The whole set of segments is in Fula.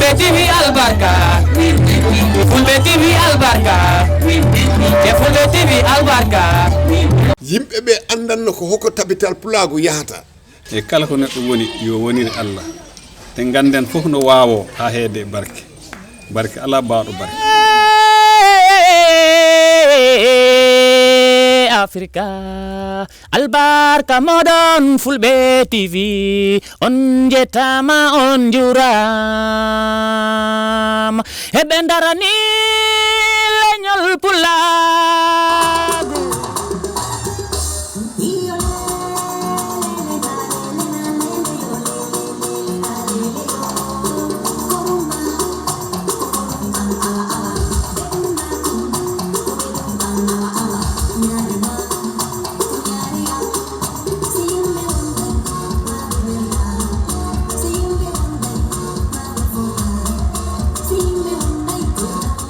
Fulbe TV albarka Fulbe TV albarka e Fulbe TV albarka yimɓe ɓe andanno ko hokko tabital pulago yahata e kala ko neɗɗo woni yo wonire Allah te ganden fof no wawo ha heede barke ala baaɗo barke Africa albarka modon Fulbe TV on jetama on juram hebe darani leñol pulago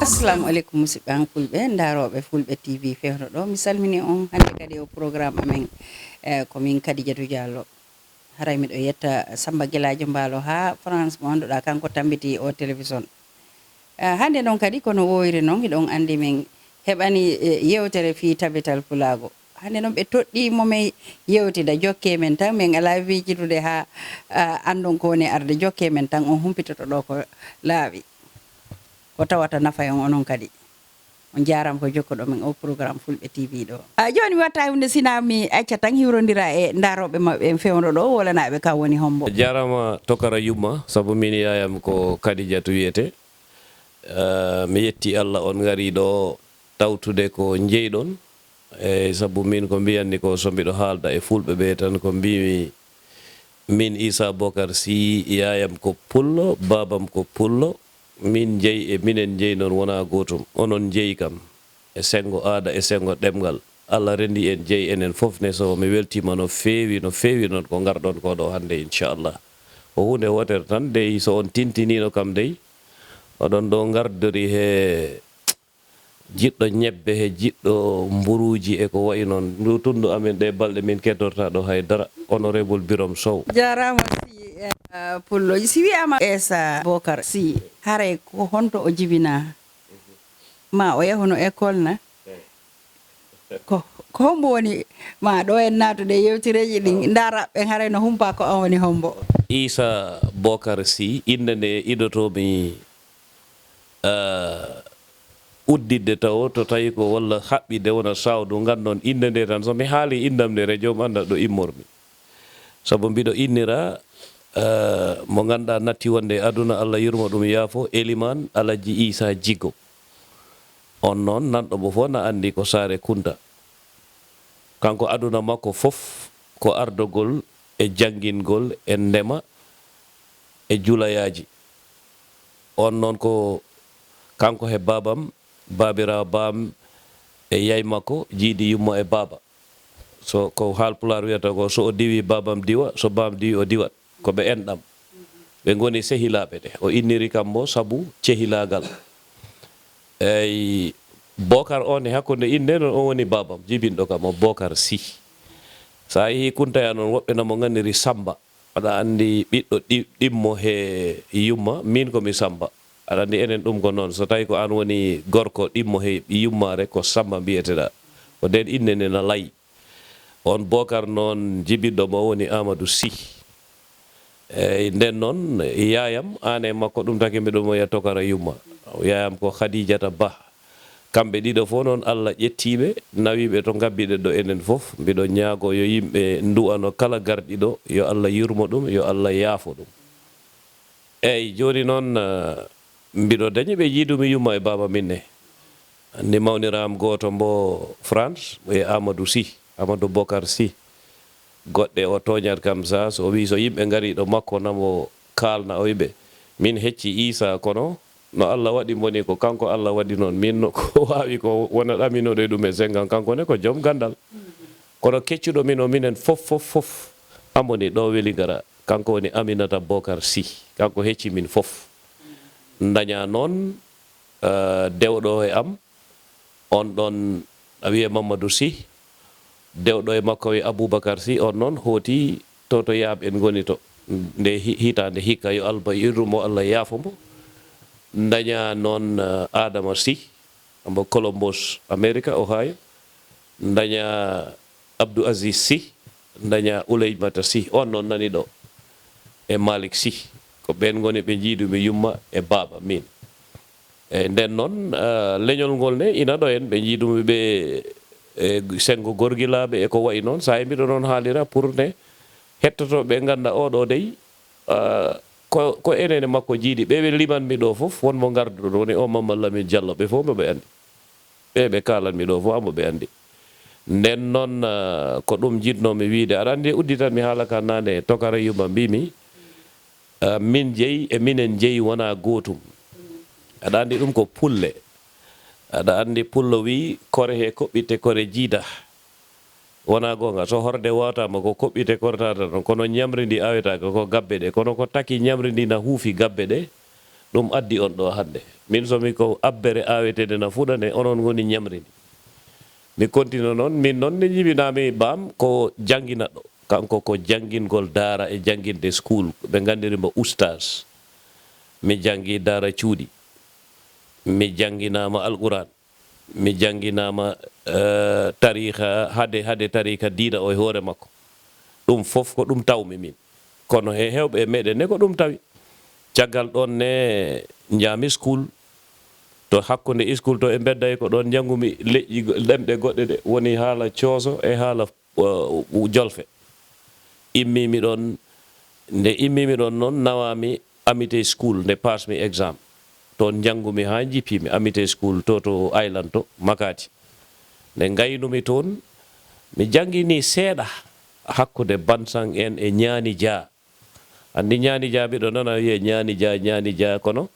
Assalamu alaikum musidɓe an fulɓe daroɓe Fulbe TV fewno ɗo mi salmini on hande kadi o programme amen komin Khadijatou Diallo haray miɗo yetta Samba Gueladio Mballo ha France mo anduɗa kanko tambiti o télévision hande noon kadi kono woyri noon hiɗon andi min heɓani yewtere fi tabital pulago hande noon ɓe toɗɗi momin yewtida jokke men tan min ala wicitude ha andon ko woni arde jokke men tan on humpitoto ɗo ko laaɓi ko tawata nafa on onon kadi on jaram ko jokkoɗo men o programme Fulbe TV ɗo joni mi watta hunde sina mi acca tan hiwrodira e daroɓe mabɓe en fewno ɗo wala naɓe kam woni hombo jarama Tokara Yumma sabu min yayam ko Khadijatou wiyete mi yetti Allah on ngari ɗo tawtude ko jeyɗon e sabu min ko mbiyanni ko so mbiɗo haalda e fulɓe ɓe tan ko mbimi min Issa Bocar Sy yayam ko pullo babam ko pullo min jeyi e minen jeyi noon wona gotum onon jeyi kam e sengo aada e sengo ɗemgal Allah rendi en jeyi enen fof ne so mi weltima no feewi noon ko garɗon ko ɗo hande inchallah ko hunde wotere tan dey so on tintinino kam dey oɗon ɗo gardori he jiɗɗo ñebbe he jiɗɗo mburuji e ko wayi noon ndu tundu amen ɗe balɗe min keddorta ɗo haydara honorable Birom Sow jarama pullo si wiyama Issa Bocar Sy haray ko honto o jibina ma o yahuno école na ko hombo woni ma ɗo en natude yewtireji ɗin daraɓe haray no humpa ko on woni hombo Issa Bocar Sy inde nde idotomi uddidde taw to tawi ko walla haɓɓide wona sawdu gandon inde nde tan so mi haali indam nde re joom anda ɗo immormi sabu mbiɗo innira mo ganduɗa natti wonde aduna Allah yurmo ɗum yaafo Eliman Alaji Issa Djigo on noon nanɗo mo fof na andi ko Saare Kunta kanko aduna makko fof ko ardogol e janngingol e ndema e julayaji on noon ko kanko he babam babirawo bam e yay makko jiidi yumma e baba so ko haalpular wiyata ko so o diwi babam diwa so bam diwi o diwat ko ɓe enɗam ɓe goni sehilaɓe ɗe o inniri kam bo sabu cehilagal eyi Bocar on e hakkude inde noon o woni babam jibinɗo kam o Bocar Sy sa yeehi Kuntaya noon woɓɓe namo gandiri Samba aɗa andi ɓiɗɗo ɗimmo he yumma min komi Samba aɗa andi enen ɗum ko noon so tawi ko an woni gorko ɗimmo he yummare ko Samba mbiyeteɗa ko nden inde nde na layi on Bocar noon jibinɗo mo woni Amadou Sy eyi nden noon yayam an e makko ɗum taki mbiɗo moya Tokara Yumma yayam ko Khadijata Ba kamɓe ɗiɗo fof noon Allah ƴettiɓe nawiɓe to gabbiɗe ɗo enen fof mbiɗo ñaago yo yimɓe du'ano kala garɗiɗo yo Allah yurmo ɗum yo Allah yaafo ɗum eyyi joni noon mbiɗo dañi ɓe jiidumi yumma e baba minne andi mawniram goto mbo France e Amadou Sy Amadou Bocar Sy goɗɗe o toñat kam sa so wi so yimɓe ngari ɗo makko namo kalna o wiɓe min hecci Issa kono no Allah waɗi boni ko kanko Allah waɗi noon min no ko wawi ko wona ɗaminoɗe ɗum e sengan kanko ne ko joom gandal kono keccuɗo min o minen fof amoni ɗo weli gara kanko woni Aminata Bocar Sy kanko hecci min fof daña noon dewɗo e am on ɗon a wiye Mamadou Sy dewɗo e makko wi Aboubacar Sy on noon hooti to yaaɓ en goni to nde hitande hikka yo Allah yurmo Allah yaafo mo daña noon Adama Sy ambo Columbus America Ohio daña Abdou Aziz Sy daña Ouleymata Sy on noon nani ɗo e Malik Sy ko ɓen goni ɓe jiidumi yumma e baaba min e nden noon leñol ngol ne ina ɗo en ɓe jiidumi ɓe e sengo gorgilaaɓe e ko wayi noon sa e mbiɗo noon haalira pour ne hettotoɓe ganda oɗo dey ko enene makko jiiɗi ɓe ɓe limanmi ɗo fof wonmo garduɗo woni o Mamadou Lamine Diallo ɓe fof moɓe andi ɓe kalanmi ɗo fof amoɓe andi nden noon ko ɗum jiɗnomi wiide aɗa andi udditanmi haala ka nane tokara yumma mbimi min jeeyi e minen jeeyi wona gotum aɗa andi ɗum ko pulle aɗa andi pullo wi kore he koɓɓitte kore jiida wona gonga so horde watama ko koɓɓite kortata ɗon kono ñamri ndi awetaka ko gabbe ɗe kono ko taki ñamri ndi na huufi gabbe ɗe ɗum addi on ɗo hande min somi ko abbere awetede na fuɗane onon goni ñamri ndi mi continue noon min noon ne jibinami bam ko jangguinaɗo kanko ko janguingol daara e janguinde school ɓe gandirimo oustage mi janggi daara cuuɗi mi jangginama alquran mi jangginama tariha hade tariha diina o e hoore makko ɗum fof ko ɗum tawmi min kono he hewɓe meɗen ne ko ɗum tawi caggal ɗon ne jaami school to hakkude school to e bedday ko ɗon jangumi leƴƴi ɗemɗe goɗɗe ɗe woni haala cooso e haala jolfe immimi ɗon nde immimi ɗon noon nawami amite school nde pasmi exam toon jangumi ha jippimi amite school to island to Makati nde gaynumi toon mi jangini seeɗa hakkude Bansang en e Ñaani Dia andi Ñaani Dia mbiɗo nana wiye Ñaani Dia kono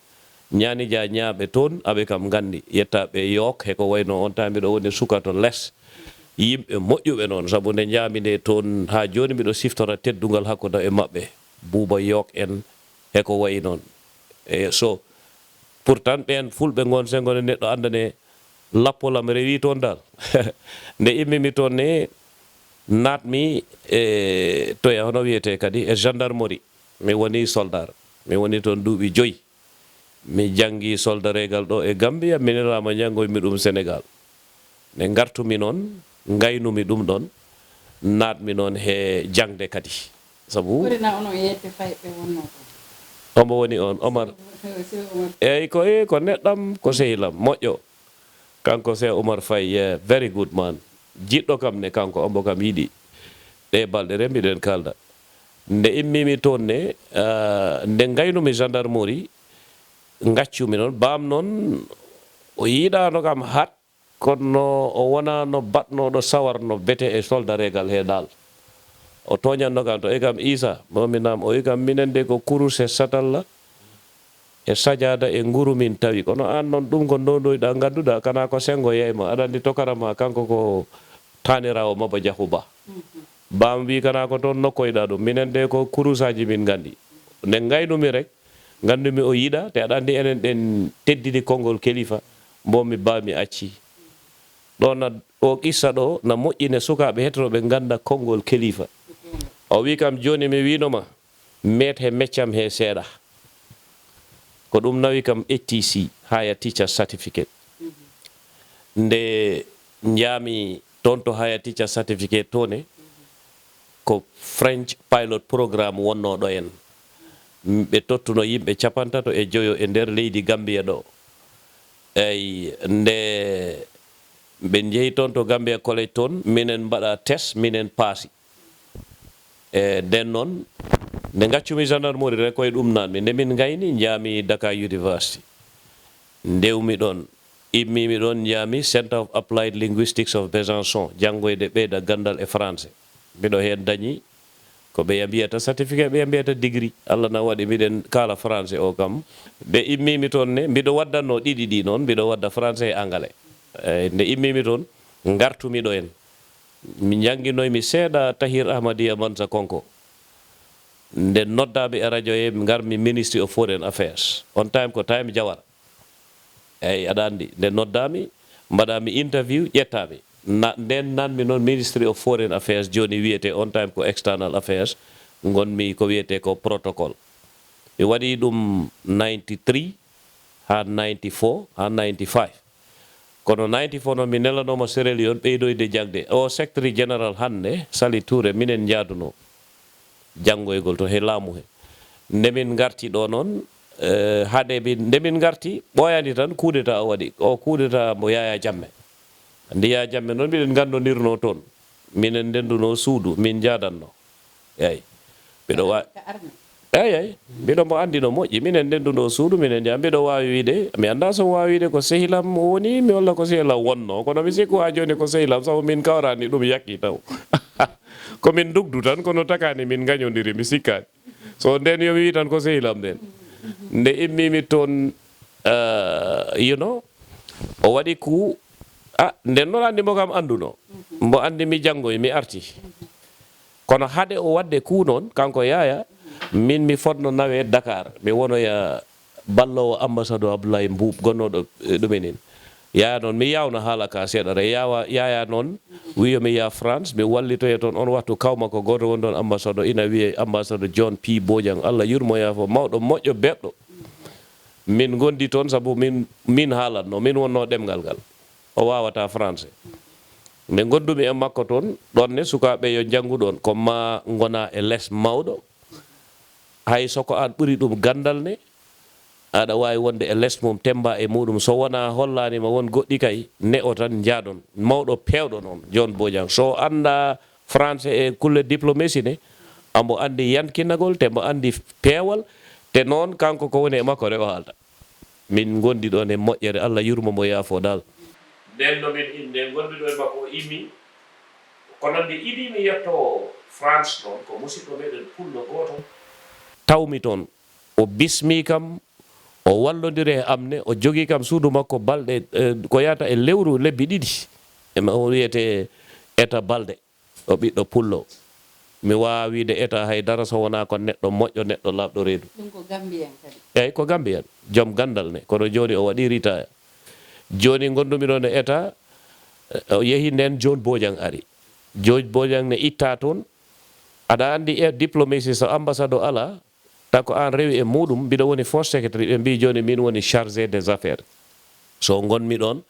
Ñaani Dia ñaaɓe toon aɓe kam gandi yettaɓe York heko wayno on ta mbiɗo woni suka to less yimɓe moƴƴuɓe noon saabu nde jaami nde toon ha joni mbiɗo siftora teddugal hakkude e maɓɓe Buuba York en heko wayi noon e so pourtant ɓen fulɓe gon sengone neɗɗo andane lappolam rewi toon dal nde immimi toon ne natmi e toya hono wiyete kadi e gendarmerie mi woni soldar mi woni toon duuɓi 5 mi jangi soldaregal ɗo e Gambia minirama jangoymi ɗum Sénégal nde gartumi noon gaynumi ɗum ɗon natmi noon he jangde kadi sabu omo woni on Omar eyyi ko neɗɗam ko sehilam moƴƴo kanko se Omar Faye very good man jiɗɗo kam ne kanko ombo kam yiɗi ɗe balɗe rembiɗen kalda nde immimi toon ne nde gaynumi gendarmerie gaccumi noon bam noon o yiɗano kam hat kono o wonano batnoɗo sawarno bete e soldaregal he dal o toñanno kam to e kam Isa mominam o wi kam minen de ko kurus e satalla e sajada e nguru min tawi kono an noon ɗum ko ndondoyɗa gadduɗa kana ko sengo yeyma aɗa andi tokarama kanko ko tanirawo Maba Jahu Ba bam wi kana ko toon nokkoyɗa ɗum minen de ko kurusaji min gandi nde gaynumi rek gandumi o yiɗa te aɗa andi enen ɗen teddini konngol kelifa mbomi bami acci ɗon o qissa ɗo na moƴƴine sukaɓe hettoɓe ganda konngol kelifa o wi kam joni mi winoma met he meccam he seeɗa ko ɗum nawi kam HTC haya teacher certificate nde jaami toon to haya teacher certificate tone ko French pilot programme wonno ɗo en ɓe tottuno yimɓe 50 e joyo e nder leydi Gambia ɗo eyi nde ɓe jeeyi toon to Gambia college toon minen mbaɗa test minen paasi e nden noon nde gaccumi gendarmerie rek koye ɗum nanmi nde min gayni jaami Dakar University ndewmi ɗon immimi ɗon jaami Center of Applied Linguistics of Besançon janggoyde ɓeyda gandal e français mbiɗo hen dañi ko ɓe mbiyata certificat ɓe mbiyata degree Allah na waɗi mbiɗen kala français o kam ɓe immimi toon ne mbiɗo waddanno ɗiɗi ɗi noon mbiɗo wadda français e anglais nde immimi toon gartumi ɗo en mi jangginoymi seeɗa Tahir Ahmadiyya Mansa Konko nde noddaɓe e radio e garmi Ministry of Foreign Affairs on time ko time Jawara eyyi aɗa andi nde noddami mbaɗami interview ƴettami nden nanmi noon Ministry of Foreign Affairs joni wiyete on time ko External Affairs gonmi ko wiyete ko protocol mi waɗi ɗum 93 ha 94 ha 95 kono 94 noon mi nelanoma Sierra Leone ɓeydoyde jangde o secretary général hande Sali Touré minen jaaduno janggoygol to he laamu he ndemin garti ɗo noon ndemin garti ɓoyani tan kudeta o waɗi o kudeta mo Yaya Jammeh andi Yaya Jammeh noon mbiɗen gandodirno toon minen ndenduno suudu min jadanno eyi mbiɗo wa eyi mbiɗo mo andino moƴƴi minen ndenduno suudu minen jaa mbiɗo wawi wiide mi anda so wawi wiide ko sehilam woni mi walla ko sehilam wonno kono mi sikku ha joni ko sehilam sabu min kawrani ɗum yakki taw komin dugdu tan kono takani min gañodiri mi sikkani so nden yomi wi tan ko sehilam nden nde immimi toon o waɗi ku nden noon andi mo kam anduno mbo andi mi janggoy mi arti kono haade o wadde ku noon kanko Yaya min mi fotno nawe Dakar mi wonoya ballowo ambassadeur Abdoulaye Mbuub gonnoɗo ɗumenin Yaya noon mi yawna haala ka seeɗa Yaya noon wiyomi ya France mi wallitoye toon on waktu kawma ko goto won ɗon ambassadeur ina wiye ambassadeur John P Bojang Allah yurmoya fo mawɗo moƴƴo beɓɗo min gondi toon sabu min haalatno min wonno ɗemgal ngal o wawata français mi gondumi e makko toon ɗonne sukaɓe yo janngu ɗon ko ma gona e less mawɗo hay soko an ɓuri ɗum gandal ne aɗa wawi wonde e less mum temba e muɗum so wona hollanima won goɗɗi kay ne o tan jaadon mawɗo pewɗo noon John Bojang so anda français e kulle diplomatie ne ambo andi yankinagol te mbo andi peewal te noon kanko ko woni e makko re o haalta min gondi ɗon e moƴƴere Allah yurmomo yaafo dal nden no min inde gondiɗo e makko o immi kono nde iɗi mi yetto France noon ko musidɗo meɗen pullo goto tawmi toon o bismi kam o wallodiri e amne o jogui kam suudu makko balɗe ko yata e lewru lebbi ɗiɗi o wiyete Eta Balde o ɓiɗɗo pullo mi wawa wiide Eta haydara so wona ko neɗɗo moƴƴo neɗɗo labɗo reedu ɗum ko Gambien kadi eyyi ko Gambien joom gandal ne kono joni o waɗi ritaya joni gondumi ɗon e Eta o yeehi nden John Bojang ari John Bojang ne itta toon aɗa andi e diplomatie so ambassadeur ala tako an rewi e muɗum mbiɗo woni force secretary ɓe mbi joni min woni chargé des affaires so gonmi ɗon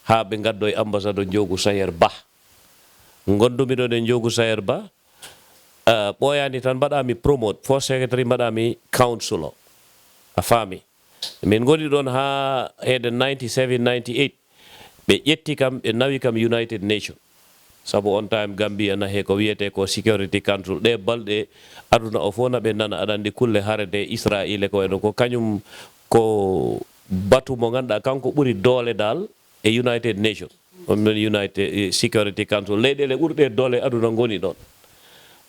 ha ɓe gaddo e ambassadeur Njoogu Sayer Ba gondumi ɗon e Njoogu Sayer Ba ɓoyani tan mbaɗami promote force secretary mbaɗami councilor a faami min goni ɗon ha heede 97 98 ɓe ƴetti kam ɓe nawi kam United Nations sabu on time Gambia na he ko wiyete ko security council ɗe balɗe aduna o fof na ɓe nana aɗa andi kulle harede Israel ko eno ko kañum ko batu mo ganduɗa kanko ɓuri doole dal e United Nations on non United Security Council leyɗele ɓurɗe doole aduna goni ɗon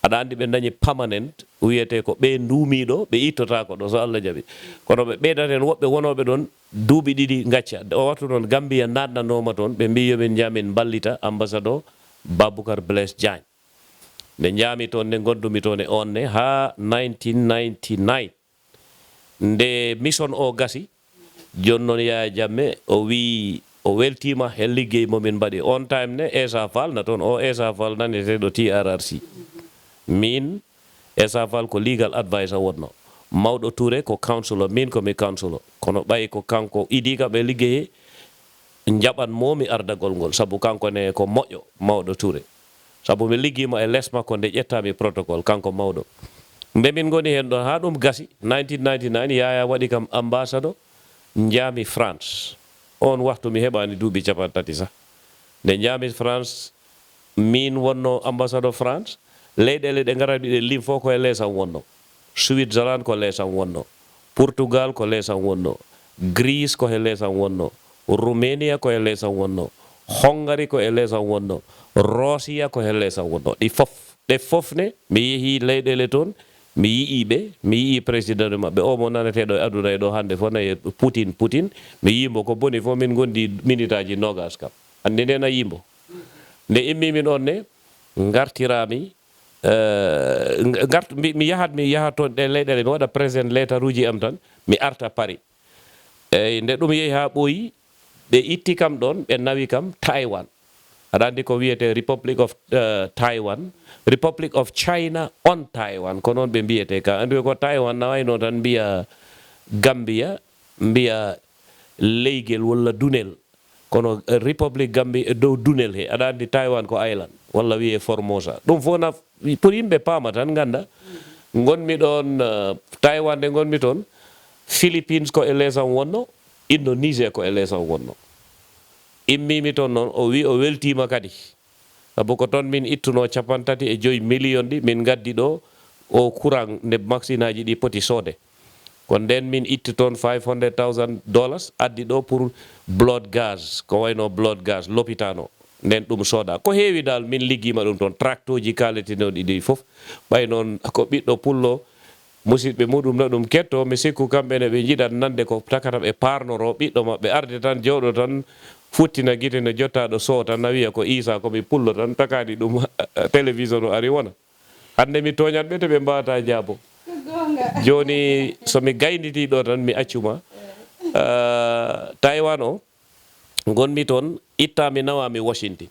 aɗa andi ɓe dañi permanent wiyete ko ɓe duumiɗo ɓe ittota ko ɗo so Allah jaaɓi kono ɓe ɓeydat hen woɓɓe wonoɓe ɗon duuɓi ɗiɗi gacca o wattu noon Gambia natnanoma toon ɓe mbi yomin jamin ballita ambassadeur Baboucar Blaise Diagne nde jaami toon nde gondumi toon e on ne ha 1999 nde mission o gasi joni noon Yaya Jammeh o wi o weltima e liggey momin mbaɗi on time ne Essa Fall na toon o Essa Fall naneteɗo TRRC min Essa Fall ko legal advisor wonno mawɗo Touré ko councilor min komi councilor kono ɓayi ko kanko idi kam e liggey jaɓan momi ardagol ngol sabu kanko ne ko moƴƴo mawɗo Touré sabu mi liggima e less makko nde ƴettami protocole kanko mawɗo nde min goni hen ɗon ha ɗum gasi 1999 Yaya waɗi kam ambassadeur jaami France on waktu mi heɓani duuɓi capantati sah nde jaami France min wonno ambassadeur France leyɗele ɗe garani ɗe lim fof koye leesam wonno Switzerland ko leesam wonno Portugal ko leesam wonno Greece ko he leesam wonno Romania ko e leesam wonno Hongary ko e leesam wonno Russia ko e leesam wonno ɗe fof ne mi yeehi leyɗele toon mi yiiɓe mi yii président maɓɓe o mo naneteɗo e aduna e ɗo hande fof nayi Poutine mi yimbo ko boni fof min gondi minute aji nogas kam andi nden a yimbo nde immimin on ne gartirami mi yahat toon ɗe leyɗele mi waɗa présent lettre uji am tan mi arta Paris eyyi nde ɗum yeehi ha ɓooyi ɓe itti kam ɗon ɓe nawi kam Taiwan aɗa andi ko wiyete Republic of Taiwan Republic of China on Taiwan ko noon ɓe mbiyete ka andi ko Taiwan nawayno tan mbiya Gambia mbiya leygel walla dunel kono Republic Gambie e dow dunel he aɗa andi Taiwan ko island walla wiye Formosa ɗum fof na pour yimɓe paama tan ganda gonmi ɗon Taiwan nde gonmi toon Philippines ko e leesam wonno Indonesia ko e leesam wonno immimi toon noon o wi o weltima kadi sabu ko toon min ittuno 35 million ɗi min gaddi ɗo o courant nde machine aji ɗi poti soode ko nden min itti toon $500,000 addi ɗo pour blood gas ko wayno blood gas l'hôpital o nden ɗum sooda ko heewi dal min liggima ɗum toon tractoji kaletinoɗi ɗi fof ɓay noon ko ɓiɗɗo pullo musidɓe muɗum no ɗum ketto mi sikku kamɓene ɓe jiɗat nande ko takata ɓe parnoro ɓiɗɗo maɓɓe arde tan jewɗo tan futtina guite ne jottaɗo soo tan na wiya ko Isa komi pullo tan takadi ɗum télévision o ari wona hande mi toñat ɓe to ɓe mbawata jaabo joni somi gayniti ɗo tan mi accuma Taiwan o gonmi toon ittami nawami Washington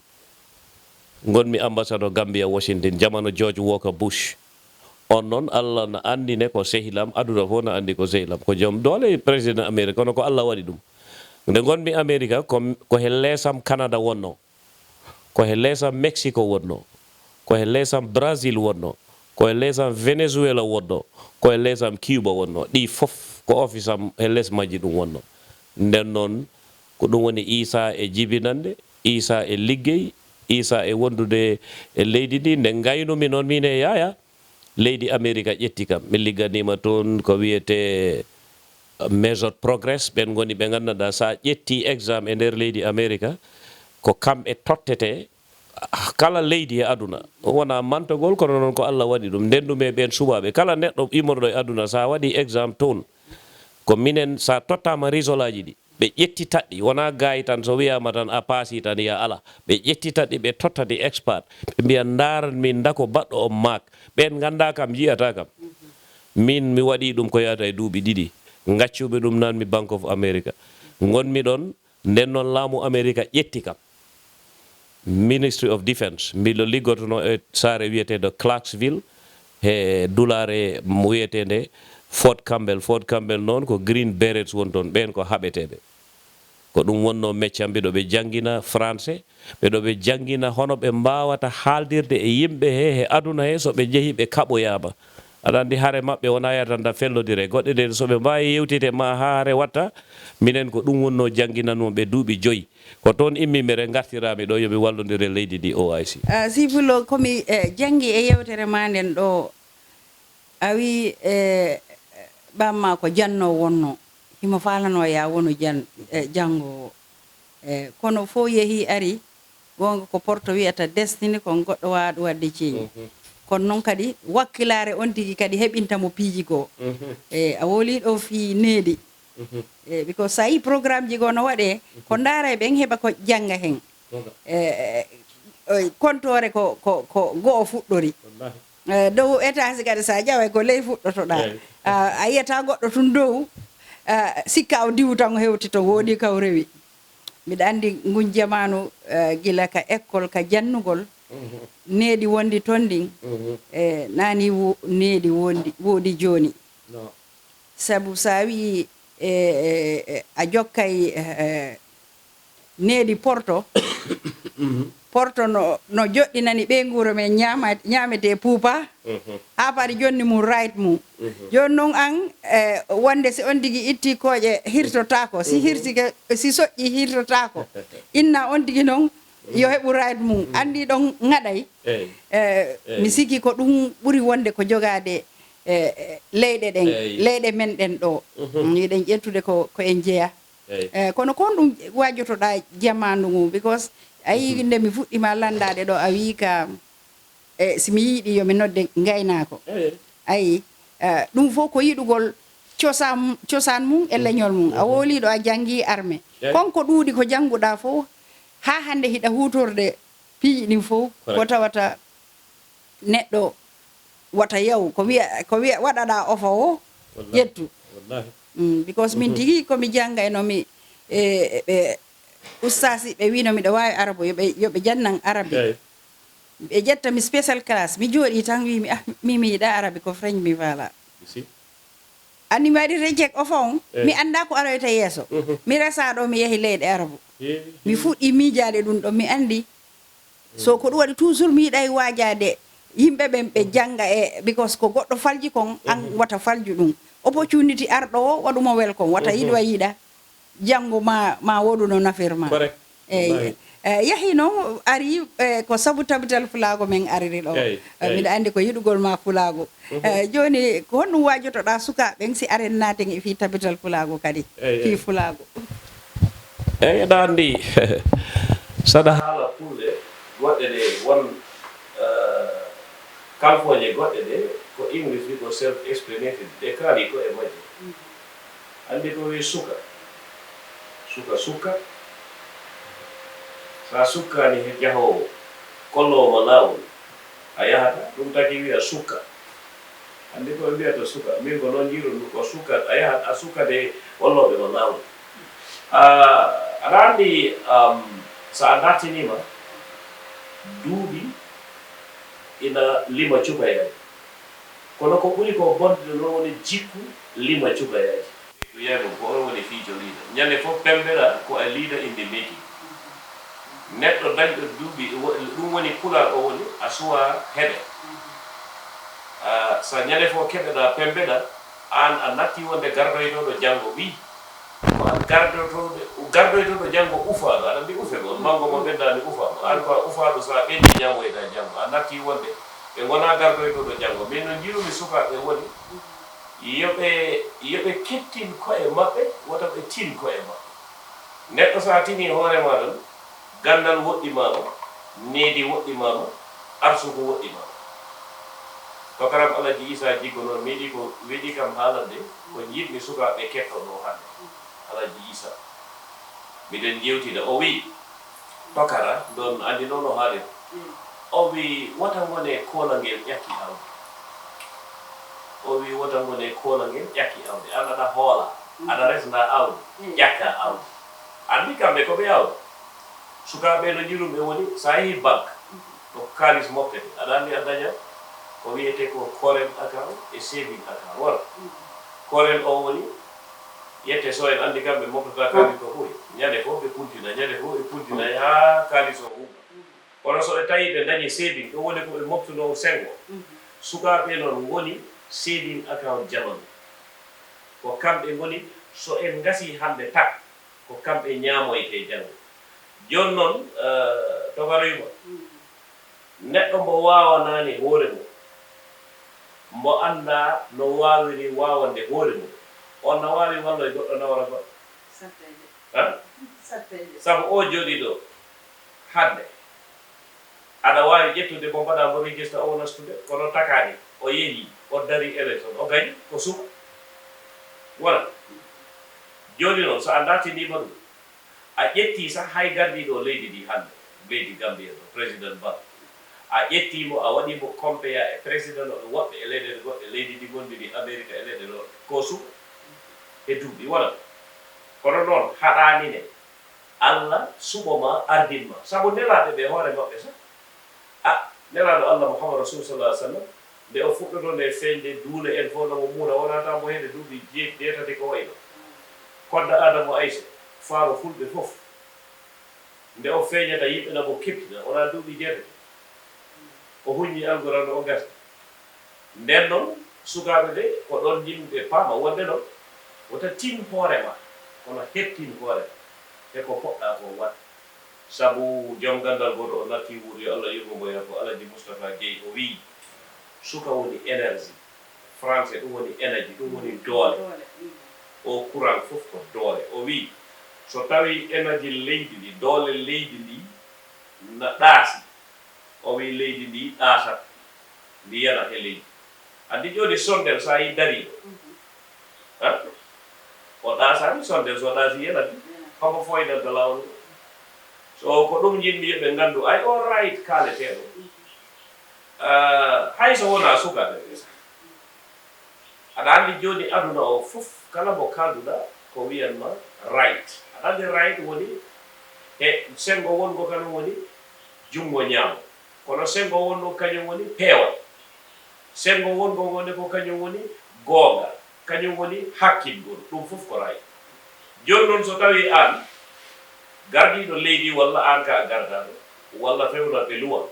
gonmi ambassadeur Gambia Washington jamano George Walker Bush on noon Allah na andine ko sehilam aduna fof na andi ko sehilam ko joom doole président Amérique kono ko Allah waɗi ɗum nde gonmi America ko he leesam Canada wonno ko he leesam Mexico wonno ko he leesam Brazil wonno ko he leesam Venezuela wonno ko he leesam Cuba wonno ɗi fof ko office am he lees majji ɗum wonno nden noon ko ɗum woni Isa e jibinande Isa e liggey Isa e wondude e leydi ndi nde gaynumi noon min e Yaya leydi America ƴetti kam mi ligganima toon ko wiyete Measured Progress ɓen goni ɓe gandanɗa sa ƴetti exam e nder leydi America ko kamɓe tottete kala leydi e aduna wona mantogol kono noon ko Allah waɗi ɗum ndendume ɓen suɓaɓe kala neɗɗo immorɗo e aduna sa waɗi exam toon ko minen sa tottama risolaji ɗi ɓe ƴettitaɗɗi wona gayi tan so wiyama tan a paasi tan ya ala ɓe ƴettitaɗɗi ɓe tottadi expert ɓe mbiya daran min dako baɗɗo on mak ɓen ganda kam jiyata kam min mi waɗi ɗum ko yata e duuɓi ɗiɗi gaccuɓe ɗum nanmi Bank of America gonmi ɗon nden noon laamu America ƴetti kam Ministry of Defense mbiɗo liggotono e saare wiyeteɗo Clarksville he dulare wiyetede Fort Campbell noon ko Green Berets won toon ɓen ko haɓeteɓe ko ɗum wonno meccam ɓeɗo ɓe jangguina français ɓeɗo ɓe jangguina hono ɓe mbawata haaldirde e yimɓe he aduna he so ɓe jeehi ɓe kaɓoyama aɗa andi haare maɓɓe wona yatanda fellodire goɗɗe ɗe so ɓe mbawi yewtide ma ha haare watta minen ko ɗum wonno jangguinanmo ɓe duuɓi 5 ko toon immimere gartirami ɗo yoɓe wallodire leydi ndi OIC Sifulo komi janggi e yewtere ma nden ɗo a wi ɓamma ko janno wonno himo falano ya wonu jango kono fo yeehi ari gonga ko porto wiyata destiny ko goɗɗo waɗo wadde ceeñi kono noon kadi wakkilare on tigi kadi heɓintamo piiji goo a woli ɗo fi needi because sa yi programme ji goo no waɗe ko ndaara ɓen heɓa ko janga hen kontore ko goo fuɗɗori dow étage kadi sa ƴawa ko ley fuɗɗotoɗa a yiyata goɗɗo tun dow sikka o diwu tan o hewti to woodi kaw rewi mbiɗa andi ngun jamanu gila ka école ka jannugol needi wondi toon ɗin nani needi woodi joni sabu sa wi a jokkay needi porto porto no joɗɗinani ɓe nguuro men ñamete puupa ha pari jonni mum right mum joni noon an wonde si on tigi itti kooƴe hirtotako si soƴƴi hirtotako inna on tigi noon yo heɓu right mum andi ɗon ŋaɗay mi siki ko ɗum ɓuri wonde ko jogade leyɗe ɗen leyɗe men ɗen ɗo yiɗen ƴettude ko en jeeya kono kon ɗum wajotoɗa jamanu mum because ayi nde mi fuɗɗima landade ɗo a wi ka simi yiiɗi yomi nodde gaynako ayi ɗum fof ko yiɗugol cosan mum e leñol mum a woliɗo a jangi armé konko ɗuuɗi ko janguɗa fof ha hande hiɗa hutorde piiji ɗin fof ko tawata neɗɗo wata yaw ko wiya waɗaɗa ofa o ƴettu because min tigi komi janggaynomi ɓe ustasi ɓe wino miɗa wawi arabo yoɓe jannan arabe ɓe ƴettami special class mi jooɗi tan wimi mi yiɗa arabe ko french mi faala andi mi waɗi reject o fon mi anda ko aroyta yeeso mi resa ɗo mi yehi leyɗe arabu mi fuɗɗi miijade ɗum ɗo mi andi so ko ɗum waɗi toujours mi yiɗay waajade yimɓe ɓen ɓe janga because ko goɗɗo falji kon an wata falju ɗum opportunity arɗo o waɗuma welcome wata yiɗo yiɗa jango ma woɗu no nafirma eyyi yahi noon ari ko sabu tabital fulago men ariri ɗo miɗa andi ko yiɗugol ma fulago joni ko honɗum wajotoɗa sukaɓen si aren naten e fi tabital fulago kadi fi fulago eyyi aɗa andi saɗa haala fulɓe goɗɗe ɗe won kalfoje goɗɗe ɗe ko english wi ko self explanatory ɗe kaali ko e majje andi ko wi suka sa sukkani he jahowo kollowo lawol a yahata ɗum taki wiya sukka andi ko ɓe mbiyata suka min ko noon jiiru ko sukka a yahat a sukkade wolloɓe mo lawol aɗa andi sa a dartinima duuɓi ina lima cukayaji kono ko ɓuri ko bonde noon woni jikku lima cukayaji wiyama ko on woni fiijo leader ñande fof pembeɗa ko a leader in the making neɗɗo dañɗo duuɓi ɗum woni pulaar o woni a suwa heɓe sa ñande fof keɓeɗa pembeɗa an a natti wonde gardoytoɗo janggo wi ko an gardoytoɗo janggo ufaɗo aɗa mbi ufe go mango mo ɓeddani ufama an ko ufaɗo sa ɓeddi ñamoyɗa janggo a natti wonde ɓe gona gardoytoɗo janggo min no jiirumi sukaɓe woni yoɓe kettin koye maɓɓe wota ɓe tin koye maɓɓe neɗɗo sa tini hoorema ɗon gandal woɗɗimama needi woɗɗimama arsugo woɗɗimama to karam alaji isa jiggo noon meeɗi ko weɗi kam haalande ko jiɗmi sukaɓe kettoɗo hande alaji isa miɗen jewtida o wi tokara ɗon andi noon o haalir o wi wota gone kolangel ƴakki awdi o wi wota gone kolangel ƴakki awdi an aɗa hoola aɗa resna awdi ƴakka awdi andi kamɓe koɓe awdi sukaɓe no jirumɓe woni sa yehi banque ko kalis moftete aɗa andi a daña ko wiyete ko current account e saving account wala current o woni yette so en andi kamɓe moftata kalis ko ɓuuri ñande fof ɓe puntina ñande fof ɓe puntina ha kalis o huuɓa kono so ɓe tawi ɓe dañi saving ɗum woni koɓe moftuno sengo sukaɓe noon woni saving account jamanu ko kamɓe ngoni so en gasi hande tak ko kamɓe ñamoyte janggo joni noon togaroyma neɗɗo mbo wawanani hoore mum mbo anda no wawiri wawande hoore mum on no wawi walloy goɗɗo nawara goɗɗo saabu o jooɗi ɗo hande aɗa wawi ƴettude mo mbaɗa mo registre o nastude kono takani o yeehi o dari élection o gañi ko suka wala joni noon so a dartinima ɗum a ƴetti sah hay gardiɗo leydi ndi hande leydi Gambia ɗo président Ba a ƴettimo a waɗimo compéya e président oɗo woɓɓe e leyɗele goɗɗe leydi ndi gondiri Amérique e leyɗe ɗo ko suka e duuɓi wala kono noon haɗanine Allah suɓoma ardinma saabu nelaɓe ɓe hoore maɓɓe sah nelaɗo Allah Muhammad Rasul sallallahu alaihi wasallam nde o fuɗɗoto nde feñde duule en fof nomo muura wonata mo hede duuɓi jeetati ko wayno kodda Adama Aïssa faaro fulɓe fof nde o feeñata yimɓe namo keptina wona duuɓi jeetati o huñi algorano o gasa nden noon sukaɓe ɓe ko ɗon yimɓe paama wonde noon wota tin hoorema kono hettin hoorema e ko poɗɗa ko wat sabu joom gandal goto o natti wuuro yo Allah yurmomo ya ko Alaji Moustapha Gueye o wi suka woni énergie français ɗum woni énergie ɗum woni doole o courant fof ko doole o wi so tawi énergie leydi ndi doole leydi ndi na ɗaasi o wi leydi ndi ɗaasat ndi yana e leydi andi joni sondel sa yi dari o ɗasani sondel so ɗaasi yanati homo foynanta lawol so ko ɗum jinmi yoɓe gandu ay all right kaaleteɗo hayso wona sukaɓe aɗa andi joni aduna o fof kala mo kalduɗa ko wiyanma right aɗa andi right woni e sengo wongo kañum woni jungo ñaamo kono sengo wonno kañum woni peewal sengo wongo wonde ko kañum woni goonga kañum woni hakkilgol ɗum fof ko ray joni noon so tawi an gardiɗo leydi walla an ka gardaɗo walla fewnaɓe luwa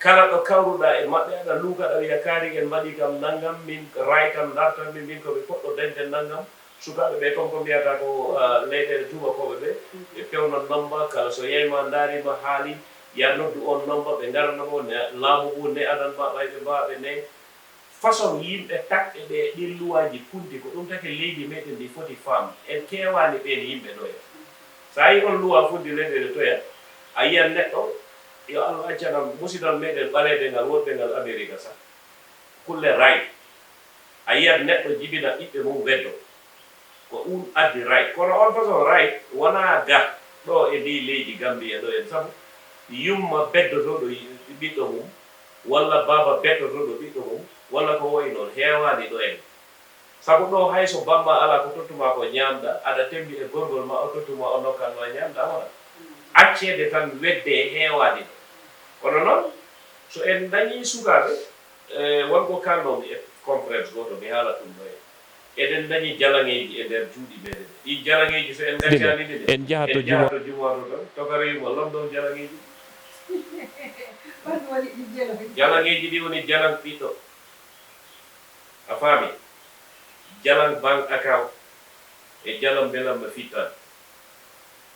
kala ɗo kawruɗa e maɓɓe aɗa luukaɗa wiya kaari en mbaɗi kam nanngam min ray kam dartanmi min koɓe poɗɗo dañde nanngam sukaɓe ɓe kon ko mbiyata ko leyɗele tubakoɓe ɓe ɓe pewna nomba kala so yeyma daarima haali ya noddu on nomba ɓe garanamo ne laamu ngu ne adanma ɓayɓe mbaɓe ne façon yimɓe takɓe ɓe ɗin luwaji punti ko ɗum taki leydi meɗen ndi foti faam en kewani ɓen yimɓe ɗoya sa yi on luwa fundi leyɗele toya a yiyan neɗɗo yo Allah accanam musidal meɗen ɓalede ngal wonɓe ngal Amérique sa kulle ray a yiyat neɗɗo jibina ɓiɓɓe mum weddo ko ɗum addi ray kono on façon ray wona ga ɗo e ndi leydi Gambia ɗo en sabu yumma beddotoɗo ɓiɗɗo mum walla baba beddotoɗo ɓiɗɗo mum walla ko woyi noon heewani ɗo en sabu ɗo hayso bamma ala ko tottuma ko ñamɗa aɗa tembi e gorgol ma o tottuma o nokkanma ñamɗa wona accede tan wedde e heewani ɗo kono noon so en dañi sukaɓe wonko kalnomi e conférence goto mi haala ɗum ɗo en eɗen dañi jalaŋeji e nder juuɗi meɗen ɗi jalaŋeji so en gaccanide ɗe en jahato jumato tan tokarima london jalaŋeji jalaŋeji ɗi woni jalan ɓiɗɗo a faami jalan banque account e jalan belamma fittan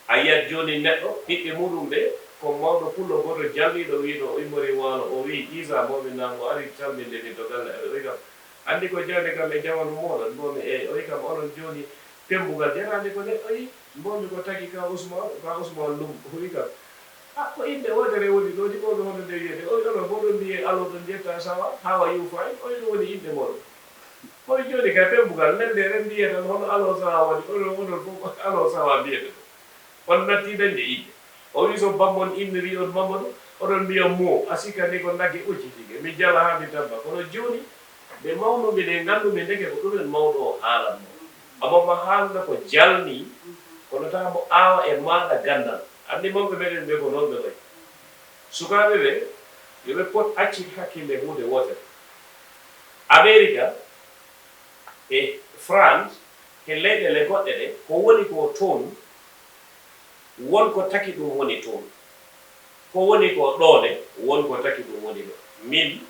a yiyat joni neɗɗo ɓiɓɓe muɗum ɓe ko mawɗo pullo goto jalliɗo wiino o immori wano o wi isa momi nango ari calminde ni to galle aɓe oyi kam andi ko jawde kam e jamanu moɗon mbomi eyi oyi kam onon joni pembugal jarandi ko neɗɗo yi mbomi ko tagi ka Ousmane Lum oyi kam ko inde wodere woni ɗo jiɓoɓe hono nde wiyete oyi onon boɗon mbiye aloɗon jetta sawa hawa yufayi oyi ɗo woni inde moɗon oyi joni ka pembugal nende ren mbiyetan hono alo sawa waɗi onon fof alo sawa mbiyete ɗo on natti dañde inde o wi so bammon inniri on Mamadou oɗon mbiya mo a sikkani ko nagge uccitige mi jala ha mi tabba kono joni ɓe mawnuɓe ɗe ngannduɓe ndeke ko ɗumen mawɗo o haalanno amama haalna ko jalni kono tawa mo aawa e maɗa gandal andi mawɓe meɗen ɓe ko noon ɓe wayi sukaɓe ɓe yoɓe pot acci hakkille hunde wotere America e France e leyɗele goɗɗe ɗe ko woni ko toon wonko taki ɗum woni toon ko woni ko ɗone wonko taki ɗum woni ɗo min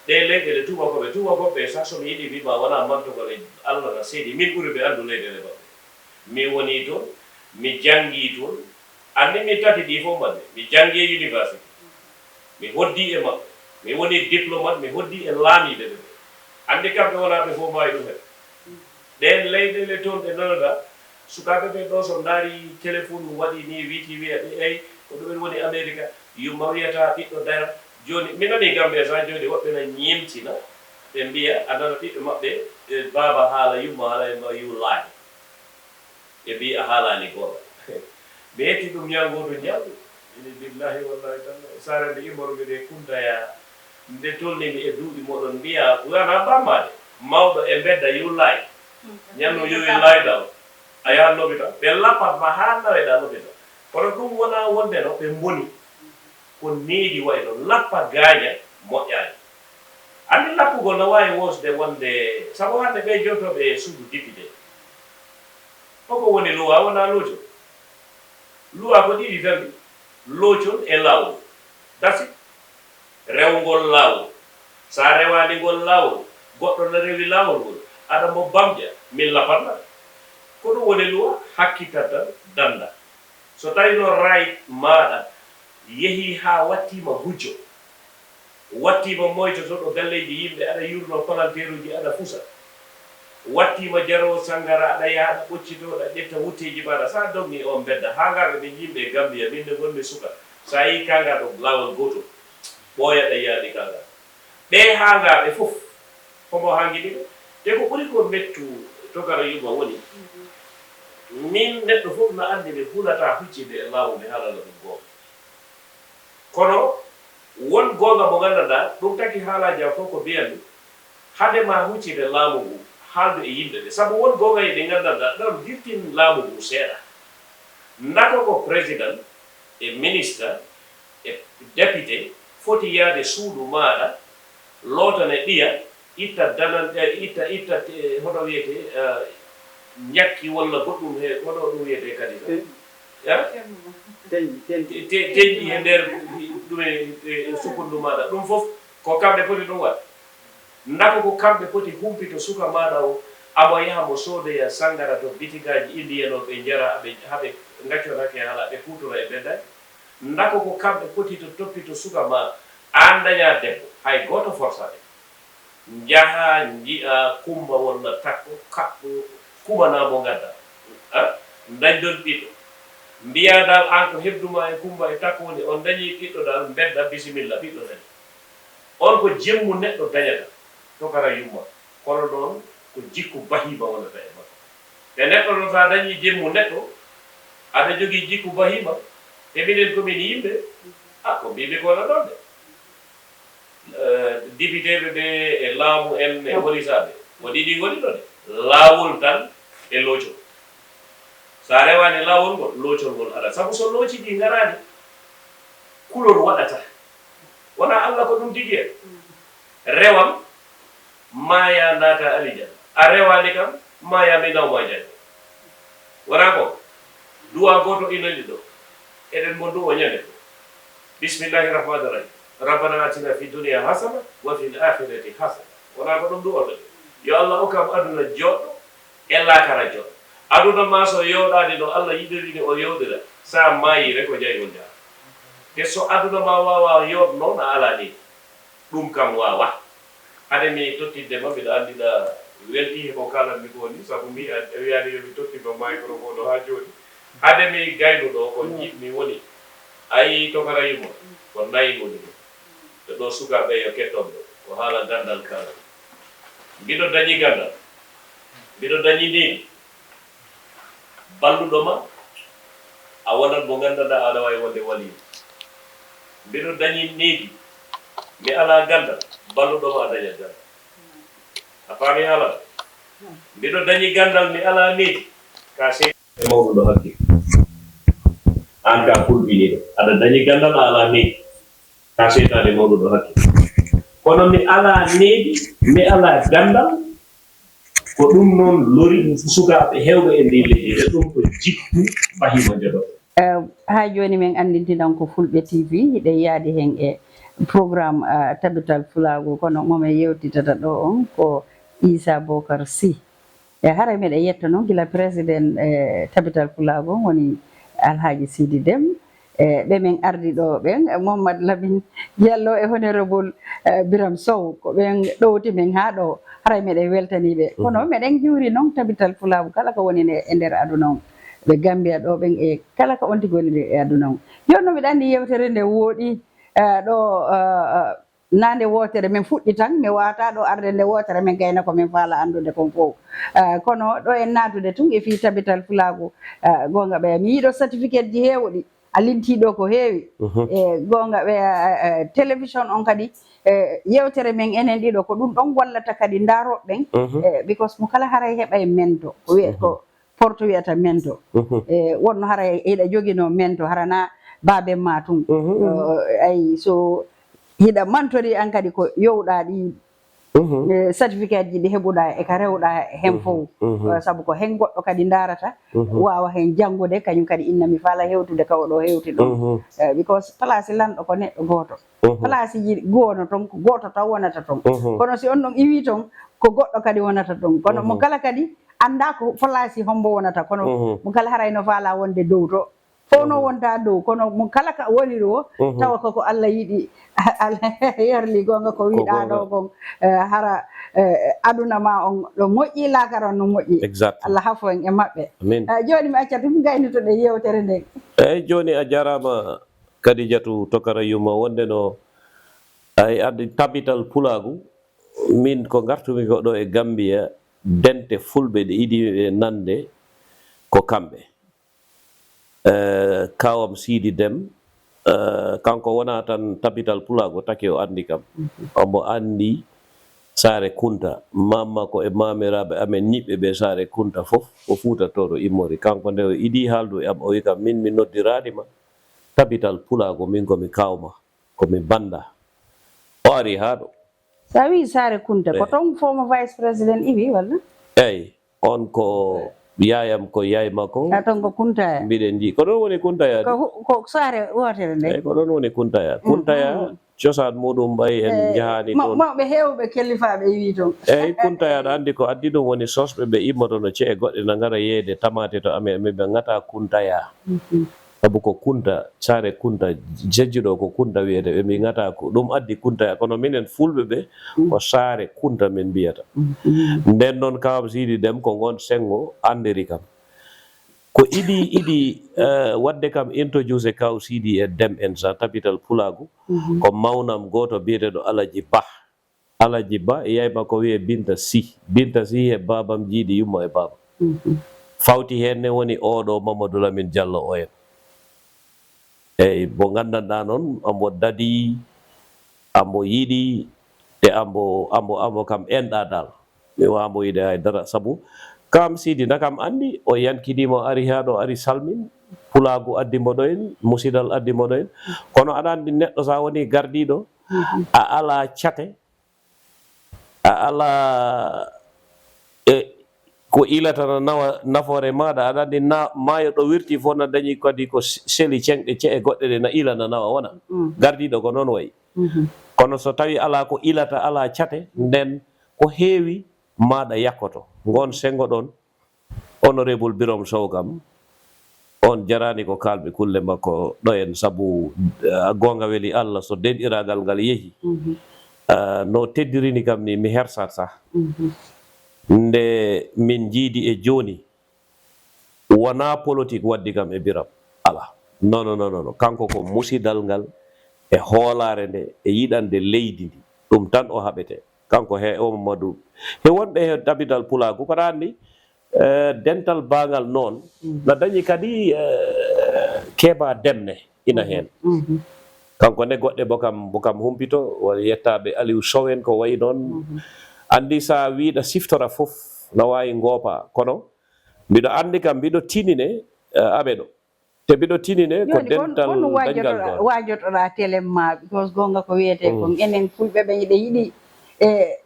ɗe leyɗele tubakoɓe sa somi yiɗi wima wona mantogol e Allah na seeɗi min ɓuri ɓe andu leyɗele maɓɓe mi woni toon mi jangi toon andi min tati ɗi fof maɓɓe mi jangi e université mi hoddi e maɓɓe mi woni diplomate mi hoddi e laamiɓe ɓe andi kamɓe wonaɓe fof mbawi ɗum hen ɗen leyɗele toon ɗe nanoɗa sukaɓe ɓe ɗo so daari téléphone waɗi ni wiki wiya ɓe eyi ko ɗumen woni Amérique yumma wiyata ɓiɗɗo dara joni mi nani Gambia sa joni woɓɓe na ñemtina ɓe mbiya anana ɓiɓɓe maɓɓe baba haala yumma haala e ma yullaani ɓe mbi a haalani goto ɓe hetti ɗum ñalgoto ñalɗu ini billahi wallahi taala sare nde immorɓe ɗe kuntaya nde tolnimi e duuɓi moɗon mbiya wana bammade mawɗo e bedda yullayi ñanno yowi layɗal a yahan lobita ɓe lappat ma ha naweɗa lobita kono ɗum wona wonde no ɓe boni ko needi way no lappa gaaña moƴƴani andi lappugol no wawi wosde wonde sabu hande ɓe jontoɓe e suudu député hoko woni loi wona loocol loi ko ɗiɗi tan loocol e lawol dasi rewgol lawol sa rewani ngol lawol goɗɗo no rewi lawol ngol aɗa mo bamƴa min lapatna ko ɗum woni loi hakkitata danda so tawi no right maɗa yeehi ha wattima gujjo wattima moytotoɗo galleji yimɓe aɗa yurno palanteruji aɗa fusa wattima jarowo sangara aɗa yaha aɗa ɓoccitoɗa ƴetta wutteji maɗa sa dogni on bedda ha garɓe ɓe yimɓe Gambia min nde gonmi suka sa yi kangaɗo lawol gotol ɓooyaɗa yaadi kanga ɓe ha ngaɓe fof homo hangiɗiɓe te ko ɓuri ko mettu togara yumma woni min neɗɗo fof no andi ɓe hulata huccide e laamu mi haalana ɗum goonga kono won goonga mo gandanɗa ɗum taki haalaji am fof ko mbiyanmi hade ma huccide laamu ngu haaldu e yimɓe ɓe sabu won goongaji ɗi gandanɗa ɗon hirtin laamu ngu seeɗa ndako ko président e ministre e député foti yaade suudu maɗa lootane ɗiya itta danan itta hono wiyete ñakki walla goɗɗum he hono ɗum wiyete kadi teñƴi e nder ɗume sukkundu maɗa ɗum fof ko kamɓe poti ɗum waɗ ndako ko kamɓe poti humpito suka maɗa o amo yaha mo soodoya sangara to bitigaji indiyeno ɓe jara haɓe gacconake haala ɓe kutora e beddaji ndako ko kamɓe poti to toppito suka ma an daña debbo hay goto forçade jaha jiiya kumba wonna takko kaɓɓo kumanamo gadda dañdon ɓiɗɗo mbiya dal an ko hebduma e kumba e takko woni on dañi ɓiɗɗo dal bedda bisimilla ɓiɗɗo dañi on ko jemmu neɗɗo dañata tokara yumma kono ɗon ko jikku bahima wonata e makko te neɗɗo ɗo sa dañi jemmu neɗɗo aɗa jogii jikku bahima te minen komin yimɓe ko mbiɓe kono ɗon de dibiteɓe ɓe e laamu en e holisaɓe ko ɗiɗi goni ɗo de laawol tan e loocol sa rewani laawol ngol loocol ngol aɗa sabu so looci ɗi garani kulol waɗata wona allah ko ɗum tigi en rewam maya naata alijan a rewani kam maya mi nawma jani wona ko duwa goto inoni ɗo eɗen mo duwo ñande ko bismillahi rahmani rahim rabbana atina fi dunia hasana wa fi l akhirati hasana wona ko ɗum duwoɗo yo allah okkam aduna joɗɗo e lakara joɗɗo aduna ma so yowɗade no allah yiɗirini o yowɗira sa mayire ko jaygol jaa te so aduna ma wawa yooɗ noon a ala ni ɗum kam wawa hade mi tottidde ma mbiɗa andiɗa welti ko kalanmi ko ni sabu mi wiyani yomi tottimo microphone o ha joni hade mi gaynuɗo ko jiɗmi woni ayi tokara yumma ko nayi woni ɗo te ɗo sukaɓe yo ketton ɗo ko haala gandal kala mbiɗo dañi gandal mbiɗo dañi ndini balluɗo ma a wonat mo gandanɗa aɗa wawi wonde waliyo mbiɗo dañi needi mi ala gandal balluɗo ma a dañat gandal a faami haala mbiɗo dañi gandal mi ala needi ka se mawɗuɗo hakkille an ka fulɓiniɗo aɗa dañi gandal a ala needi ka seytade mawɗuɗo hakkille kono mi ala needi mi ala gandal ko ɗum noon lori sukaɓe hewɓe e ndi leydi e ɗum ko jikku bahima joɗo ha joni min andintinan ko Fulɓe TV hiɗe yaadi hen e programme tabital fulago kono momin yewtitata ɗo on ko Isa Bocar Sy e haray meɗen yetta noon gila président tabital fulago woni Alhaji Sidi Déme ɓe min ardi ɗo ɓen Mamadou Lamine Diallo e honorable Biram Sow ko ɓen ɗowti min ha ɗo haray meɗen weltaniɓe kono meɗen juuri noon tabital fulago kala ko woni e nder aduna on ɓe Gambia ɗo ɓen e kala ko on tigoni e aduna on joni noon mbiɗa andi yewtere nde wooɗi ɗo nande wotere min fuɗɗi tan mi wata ɗo arde nde wotere min gayna ko min faala andude kon fof kono ɗo en natude tun e fi tabital fulago gonga ɓe mi yiiɗo certificat ji hewɗi a lintiɗo ko heewi e gonga ɓe télévision on kadi yewtere men enen ɗiɗo ko ɗum ɗon wallata kadi daroɓeɓen because mo kala haray heeɓa e mento ko wiye ko porto wiyata mento e wonno haray hiɗa joguino mento harana baben ma tun ayi so hiɗa mantori an kadi ko yowɗa ɗi certificat ji ɗi heɓuɗa e ka rewɗa hen fof saabu ko hen goɗɗo kadi darata wawa hen janggude kañum kadi inna mi faala hewtude kawɗo hewti ɗon because place lanɗo ko neɗɗo goto place ji goono toon ko goto taw wonata toon kono si on ɗon iwi toon ko goɗɗo kadi wonata toon kono mo kala kadi anda ko place hombo wonata kono mo kala haray no faala wonde dow to fof no wonta dow kono mo kala ka woni ɗo tawa koko Allah yiɗi yerli gonga ko wiɗa ɗo kon hara aduna ma on ɗo moƴƴi lakara on no moƴƴi Allah hafo en e maɓɓe joni mi acca tum gaynitoɗe yewtere nden eyyi joni a jarama Kadidiatou Tokara Yuma wonde no ay addi tabital pulagu min ko gartumi ko ɗo e Gambia dente fulɓe ɗe yiɗi nande ko kamɓe kawam Sidi Déme kanko wona tan tabital pulago taki o andi kam omo andi Saare Kunta mamma ko e mamiraɓe amen ñiɓɓe ɓe Saare Kunta fof o Fuutatoro immori kanko nde o idi haaldu e am o wi kam min mi noddiranima tabital pulago min komi kawma komi banda o ari ha ɗo Sawi Sare Kunta ko ton former vice president ibi wala eyi on ko yayam ko yaay makko ton ko Kunta mbiɗen ji ko ɗon woni Kuntaya ko Sare wotere nde eyi ko ɗon woni Kuntaya cosaan muɗum ɓay en jahani toon mawɓe heewɓe kellifaɓe wi toon eyi Kuntaya ɗo andi ko addi ɗum woni sosɓe ɓe immoto no ce'e goɗɗe no ngara yeeyde tamate to amen ɓe ngata Kuntaya sabu ko Kunta Sare Kunta jejjuɗo ko Kunta wiyete ɓe mbi ngata ko ɗum addi Kuntaya kono minen fulɓe ɓe ko Sare Kunta min mbiyata nden noon kawam Sidi Déme ko ngon sengo andiri kam ko idi wadde kam introduce kaw Sidi e Déme en sa tapital Pulagu ko mawnam goto biyeteɗo Alaji Ba yeyma ko wiye Binta Sy e babam jiiɗi yumma e baba fawti henne woni oɗo Mamadou Lamine Diallo o en eyi mo gandanɗa noon ambo dadi ambo yiɗi te ambo kam enɗa dal mi wamo yiide haydara sabu kam Sidi nakam andi o yankidimo ari ha ɗo ari salmin Pulagu addimo ɗo en musidal addimo ɗo en kono aɗa andi neɗɗo sa woni gardiɗo a ala cate a ala ko ilata no nawa nafoore maɗa aɗa andi maayo ɗo wirti fof no dañi kadi ko seli cenɗe ce'e goɗɗe ɗe no ila no nawa wona gardiɗo ko noon wayi kono so tawi ala ko ilata ala cate nden ko heewi maɗa yakkoto ngon sengo ɗon honorable Birom Sow kam on jarani ko kalɓe kulle makko ɗo en sabu gonga weli Allah so denɗiragal ngal yeehi no teddirini kam ni mi hersat sah nde min jiidi e joni wona politique waddi kam e Biram ala non kanko ko musidal ngal e hoolare nde e yiɗande leydi ndi ɗum tan o haɓete kanko he o Mamadou he wonɓe he tabital Pulagu koɗa andi dental bangal noon no dañi kadi keɓa demne ina hen kanko ne goɗɗe bokam humpito won yettaɓe Aliou Sow en ko wayi noon andi sa wiiɗa siftora fof no wawi goopa kono mbiɗo andi kam mbiɗo tinine aɓe ɗo te mbiɗo tinine ko dental dañgal wajotoɗa télém ma because gonga ko wiyete ko enen fulɓe ɓe yiɗe yiɗi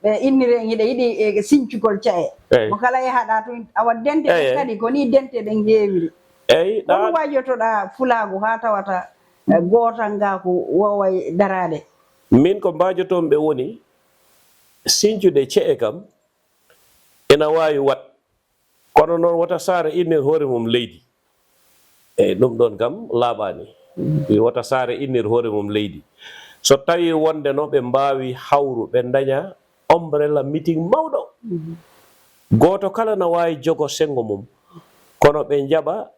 ɓe innire hiɗe yiɗi sincugol cae mo kala yahaɗa to awa dente kadi ko ni dente ɗen heewiri eyi ɗon wajotoɗa Pulagu ha tawata gotal nga ko woway darade min ko mbajoton ɓe woni sincude ce'e kam ina wawi wat kono noon wota Sare innir hoore mum leydi eyyi ɗum ɗon kam laaɓani wota Sare innir hoore mum leydi so tawi wonde no ɓe mbawi hawru ɓe daña umbrella meeting mawɗo goto kala no wawi jogo sengo mum kono ɓe jaɓa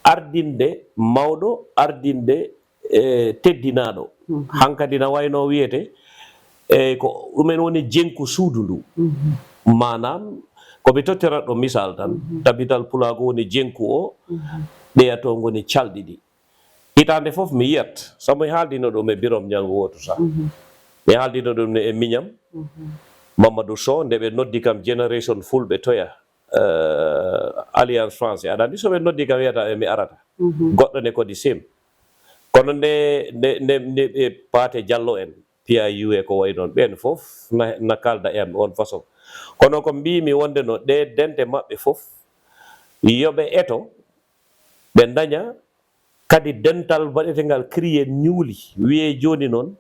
ardinde mawɗo ardinde teddinaɗo hankadi no wayno wiyete eyyi ko ɗumen woni jenku suudu ndu manam koɓe tottirat ɗo misal tan tabital Pulagu woni jenku o ɓeyato goni calɗiɗi hitande fof mi yiyat sabu mi haaldino ɗum e Birom ñalngu woto sa mi haaldino ɗum e miñam Mamadou Sow nde ɓe noddi kam génération fulɓe toya Alliance Français aɗa andi soɓe noddi kam wiyata mi arata goɗɗo ne kodi sem kono nde ɓe Paate Diallo en PIU e ko way noon ɓen fof na kalda en on façon kono ko mbimi wonde no ɗe dente maɓɓe fof yoɓe eto ɓe daña kadi dental baɗetegal crié ñuuli wiye joni noon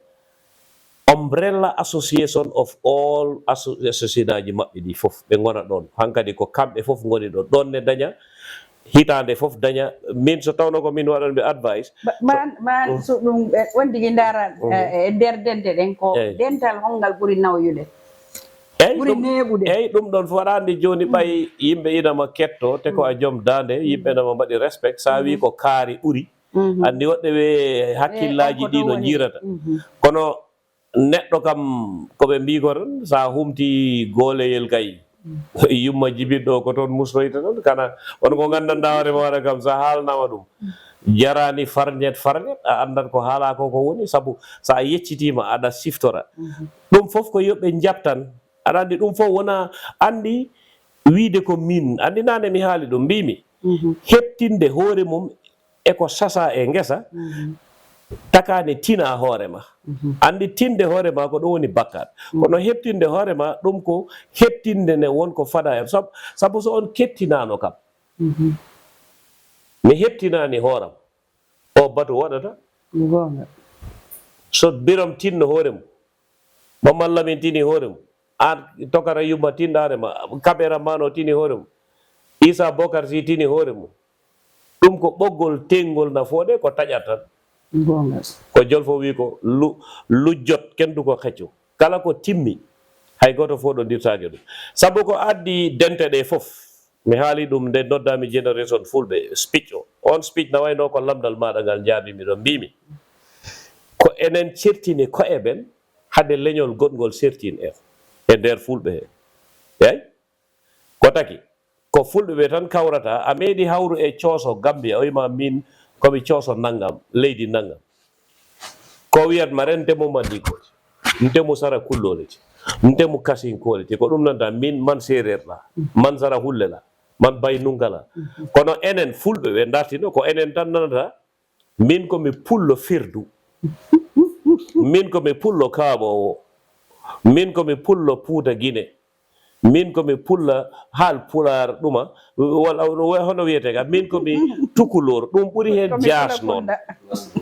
umbrella association of all association aji maɓɓe ɗi fof ɓe gona ɗon hankadi ko kamɓe fof goni ɗon ɗon ne daña hitande fof daña min so tawno ko min waɗanɓe advice man so ɗum won tigui dara e nder dente ɗen ko dental hongal ɓuuri nawyude ɓuuri neɓude eyyi ɗum ɗon fof aɗa andi joni ɓay yimɓe inama ketto te ko a joom dande yimɓe nama mbaɗi respect sa wi ko kaari ɓuuri andi woɗɗe ɓe hakkillaji ɗi no jirata kono neɗɗo kam koɓe mbi ko tan sa humti goleyel kay yumma jibinɗo ko toon musnoyta tan kana won ko gandanɗa hoore maɗa kam sa haalnama ɗum jarani farñet a andat ko haala ko woni saabu sa yeccitima aɗa siftora ɗum fof ko yoɓɓe jabtan aɗa andi ɗum fof wona andi wiide ko min andi nane mi haali ɗum mbimi heɓtinde hoore mum eko sasa e ngesa takani tina hoorema andi tinde hoorema ko ɗum woni bakkat kono heɓtinde hoorema ɗum ko heɓtinde ne wonko faɗa e sabu so on kettinano kam mi heɓtinani hooram o batu waɗata so biram tinno hoore mum mamalla min tini hoore mum an tokara yumma tindarema kaɓera mano tini hoore mum Isa Bocar si tini hoore mum ɗum ko ɓoggol tengol nafoode ko taƴat tan ko jolfo wi ko lujjot kendu ko xeccu kala ko timmi hay goto fof ɗo dirtake ɗum sabu ko addi dente ɗe fof mi haali ɗum nde noddami génération fulɓe speech o on speech na wayno ko lamdal maɗa ngal jaabimi ɗo mbimi ko enen certini koye ɓen hade leñol goɗgol certine en e nder fulɓe he yay ko taki ko fulɓe ɓe tan kawrata a meeɗi hawru e cooso Gambia o wima min komi cooso nanngam leydi nanngam ko wiyatma ren ndemo mandikoje ndemo sara kulloleti ndemo kasinkoleti ko ɗum nanta min man séréer la man sara hulle la man bay nungala kono enen fulɓe ɓe dartino ko enen tan nanata min komi pullo firdu min komi pullo kaaɓowo min komi pullo Puuta Guinée min komi pulla haal pular ɗuma walla hono wiyete ga min komi tukulor ɗum ɓuri hen jas noon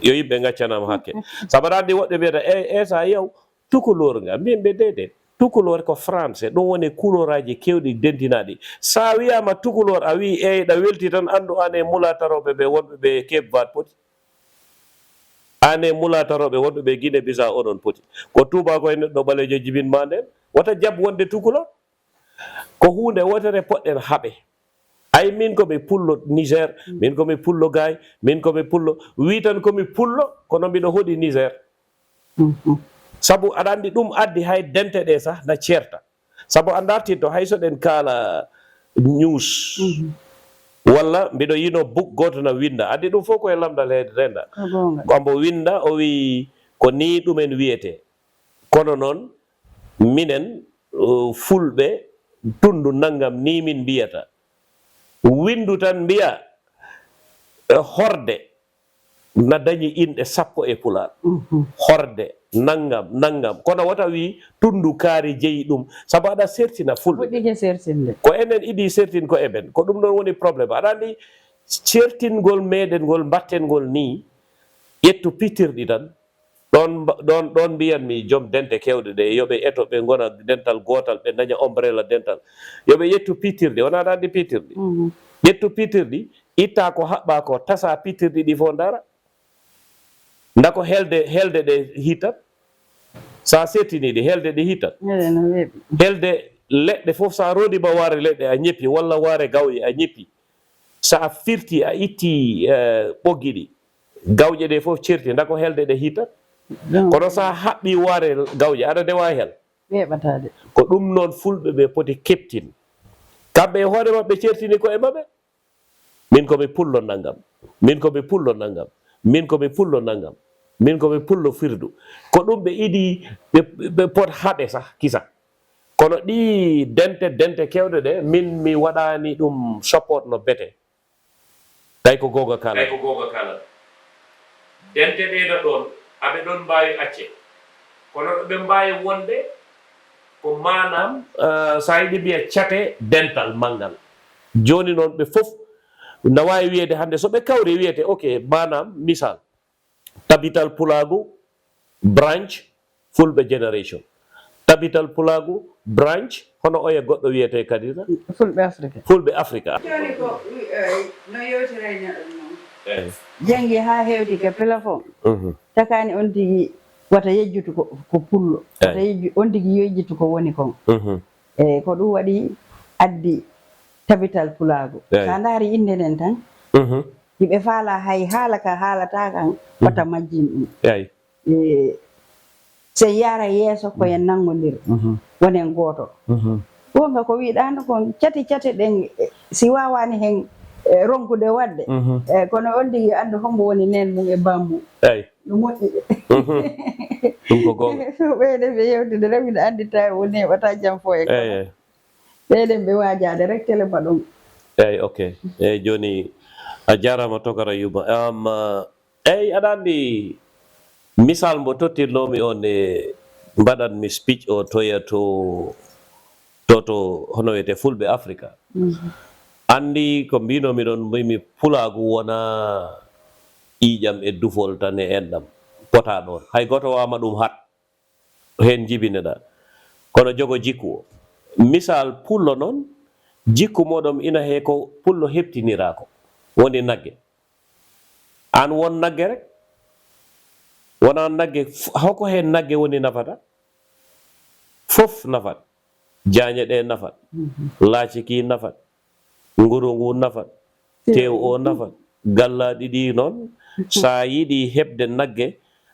yo yimɓe gaccanama hakke sabu aɗa andi woɓɓe mbiyata sa yaw tukulor nga min ɓe dede tukulor ko français ɗum woni couleur aji kewɗi dentinaɗi sa wiyama tukulor a wi ɗa welti tan andu ane mulataroɓe ɓe wonɓe ɓe Cape Verde poti ane mulataroɓe wonɓe ɓe Guinée Bissau oɗon poti ko tubako e neɗɗo ɓalejo jibinma nden wata jab wonde tukulor ko hunde wotere poɗɗen haɓe ay min komi pullo Niger min komi pullo Gay min komi pullo wi tan komi pullo kono mbiɗo hoɗi Niger sabu aɗa andi ɗum addi hay dente ɗe sah na certa sabu a dartinto hay so ɗen kaala news walla mbiɗo yino book goto na winda addi ɗum fof koye lamdal he renda ambo winda o wi ko ni ɗumen wiyete kono noon minen fulɓe tundu nanngam ni min mbiyata windu tan mbiya horde na dañi inɗe 10 e pular horde nanngam kono wata wi tundu kaari jeeyi ɗum sabu aɗa sertina fulɓe ko enen iɗi sertin ko eɓen ko ɗum ɗon woni probléme aɗa andi certingol meɗen ngol mbattengol ni ƴettu pitirɗi tan ɗon mbiyanmi joom dente kewɗe ɗe yoɓe eto ɓe gona dental gotal ɓe daña ombrella dental yoɓe ƴettu pitirɗi wona aɗa andi pitirɗi ƴettu pitirɗi itta ko haɓɓa ko tasa pitirɗi ɗi fof dara ndako helde ɗe hittat sa settiniɗi helde ɗe hittat helde leɗɗe fof sa rodima waare leɗɗe a ñeppi walla waare gawƴe a ñeppi sa firti a itti ɓoggi ɗi gawƴe ɗe fof certi ndako helde ɗe hittat kono sa haɓɓi waare gawƴe aɗa dewa hel weɓatade ko ɗum noon fulɓe ɓe poti keptin kamɓe e hoore maɓɓe certini ko e maɓɓe min komi pullo nanngam min komi pullo nanngam min komi pullo nanngam min komi pullo firdu ko ɗum ɓe iɗi ɓe pot haɓe sah kisa kono ɗi dente kewɗe ɗe min mi waɗani ɗum support no bete tawi ko goga kala dente ɗeɗa ɗon aɓe ɗon mbawi acce kono ɓe mbawi wonde ko manam sa yiɗi mbiya cate dental manggal joni noon ɓe fof na wawi wiyede hande so ɓe kawri wiyete ok manam misal tabital pulagu branch fulɓe génération tabital pulagu branch hono oya goɗɗo wiyete kadi fulɓe africa joni ko no yewtirayno ɗum noon jangi ha hewti ke téléphone takani on tigi wata yejjutu ko pullo wata on tigi yejjutu ko woni kon eyyi ko ɗum waɗi addi tabital pulago sa daari inde nden tan yiɓe faala hay haala ka haalata kan wata majjin ɗum so yara yeeso koyen nangodir wonen gooto wonga ko wiɗano kon cati ɗen si wawani hen ronkude wadde kono on tigi andu hombo woni nen mum e bammu no moƴƴi ɗum ko gonga ɓeyɗen ɓe yewtude rek miɗa andita woni heɓata jam fo e kala ɓeyɗen ɓe wajade rek téléma ɗum eyyi ok eyyi joni a jarama Tokara Yuma eyyi aɗa andi misal mbo tottirnomi on e mbaɗanmi speech o toya to hono wiyete fulɓe africa andi ko mbinomi ɗon mbimi pulagu wona ƴiƴam e dufol tan e enɗam pota ɗon hay goto wama ɗum hat hen jibineɗa kono jogo jikku o misal pullo noon jikku moɗon ina he ko pullo heptinirako woni nagge an won nagge rek wona nagge hoko hen nagge woni nafata fof nafat jañe ɗe nafat laaciki nafat nguru ngu nafat tew o nafat gallaɗi ɗi noon sa yiɗi heɓde nagge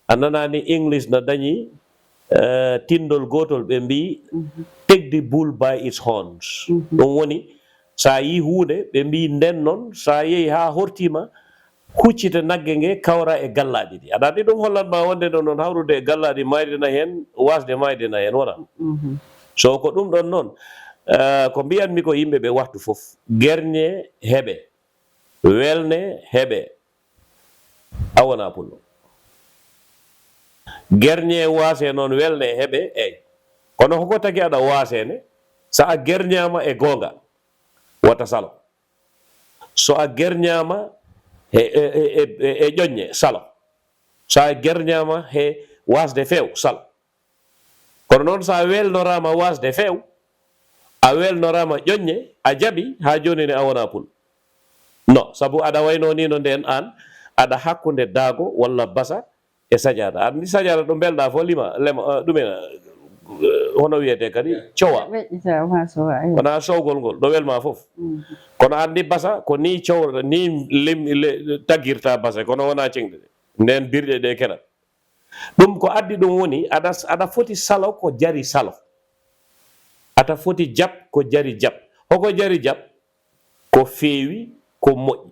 a nanani english no dañi tindol gotol ɓe mbi take the bull by its horns ɗum woni sa yi hunde ɓe mbi nden noon sa yeehi ha hortima huccita nagge nge kawra e gallaɗi ɗi aɗa andi ɗum hollatma wonde ɗo noon hawrude e gallaɗi maydina hen wasde maydina hen wona so ko ɗum ɗon noon ko mbiyanmi ko yimɓe ɓe waktu fof guerñe heɓe welne heɓe a wona pullo guerñe waase noon welne heɓe eyyi kono hoko tagi aɗa wasene so a guerñama e gonga wata salo so a guerñama e ƴoññe salo so a guerñama he wasde few salo kono noon sa welnorama wasde few a welnorama ƴoññe a jaɓi ha joni ne a wona pul non saabu aɗa wayno ni no nden an aɗa hakkude daago walla basa e sajada andi sajada ɗo belɗa fo lema ɗumena hono wiyete kadi cowa wona sowgol ngol ɗo welma fof kono andi basa ko ni cowrata ni taggirta basa kono wona cengde ɗe nden birɗe ɗe keɗat ɗum ko addi ɗum woni aɗa foti salo ko jari salo ata foti jab ko jari jab hoko jari jab ko feewi ko moƴƴi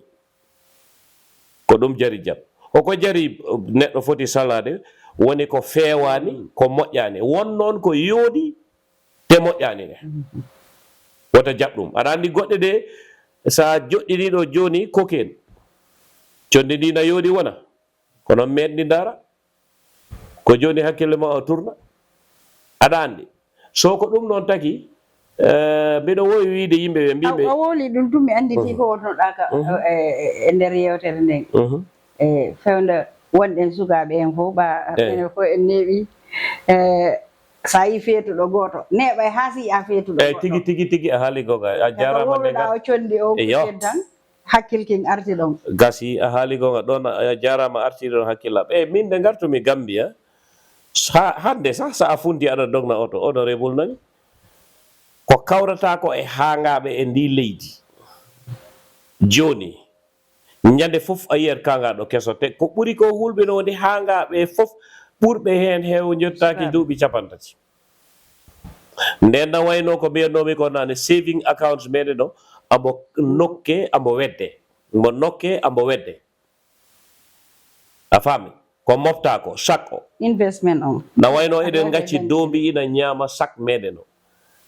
ko ɗum jari jab hoko jari neɗɗo foti salade woni ko feewani ko moƴƴani won noon ko yooɗi te moƴƴani ne wota jab ɗum aɗa andi goɗɗe ɗe sa joɗɗiniɗo joni koken conde ndi na yooɗi wona kono meɗɗi dara ko joni hakkille ma o tourna aɗa andi so ko ɗum noon taki mbiɗo wowi wiide yimɓe ɓe mbiɓe a woli ɗum tumi anditi ko wonnoɗa ka e nder yewtere nden e fewde wonɗen sukaɓe en fof ɓa ene fof en neeɓi sa yi feetuɗo goto neeɓa ha si a feetuɗo goto tigi a haali gonga a jarama woluɗa o condi o kuken tan hakkilkin arti ɗon gasi a haali gonga ɗon a jarama artiri ɗon hakkilla min nde gartumi Gambia hande sa sa a funti aɗa dogna oto honorable nani ko kawrata ko e hangaɓe e ndi leydi joni ñande fof a yiyat kangaɗo keso te ko ɓuuri ko hulɓe no woni hangaɓe fof ɓurɓe hen heewo jottaki duuɓi 50 nden na wayno ko mbiyatnomi ko nane saving accounts meɗen ɗo amo nokke amo wedde mo nokke amo wedde a faami ko mofta ko chaque o investment on na wayno eɗen gacci dombi ina ñaama chaque meɗen o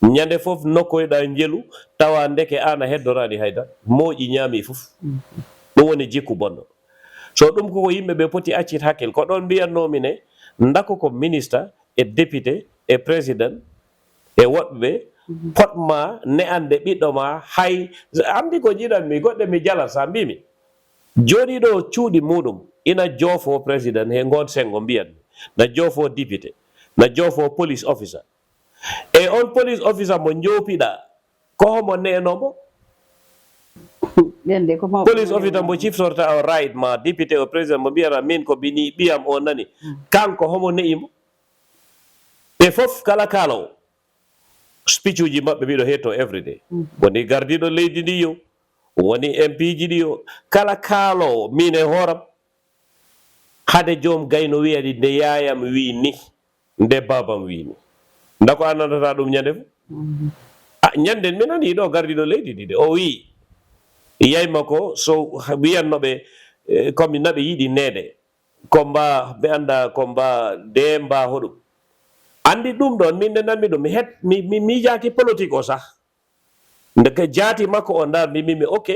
ñande fof nokkoyɗa jelu tawa ndeke an a heddorani hayda moƴƴi ñaami fof ɗum woni jikku bonɗo so ɗum koko yimɓe ɓe poti accit hakkil ko ɗon mbiyatnomi ne ndako ko ministre e député e président e woɓɓeɓe potma ne ande ɓiɗɗo ma hay andi ko jiɗanmi goɗɗe mi jalat sa mbimi joɗiɗo cuuɗi muɗum ina joofo président he gon sengo mbiyatmi na joofo député na joofo police officer e on police officer mo joopiɗa ko homo nenomo police officer mo ciftorta o right ma député o président mo mbiyata min ko bini ɓiyam o nani kanko homo ne'imo ɓe fof kala kalawo speech uji maɓɓe mbiɗo hetto everyday woni gardiɗo leydi ndi yo woni MP ji ɗi yo kala kaalowo min e hooram hade joom gayno wiyaɗi nde yayam wi ni nde babam wi ni ndako annandata ɗum ñande fo ñanden mi nani ɗo gardiɗo leydi ndi de o wi yayma ko so wiyannoɓe komi naɓe yiɗi neede ko mba ɓe anda ko mba de mba hoɗum andi ɗum ɗon min nde nanmi ɗum mi jaati politique o sah ndeke jaati makko o ndar mbimimi ok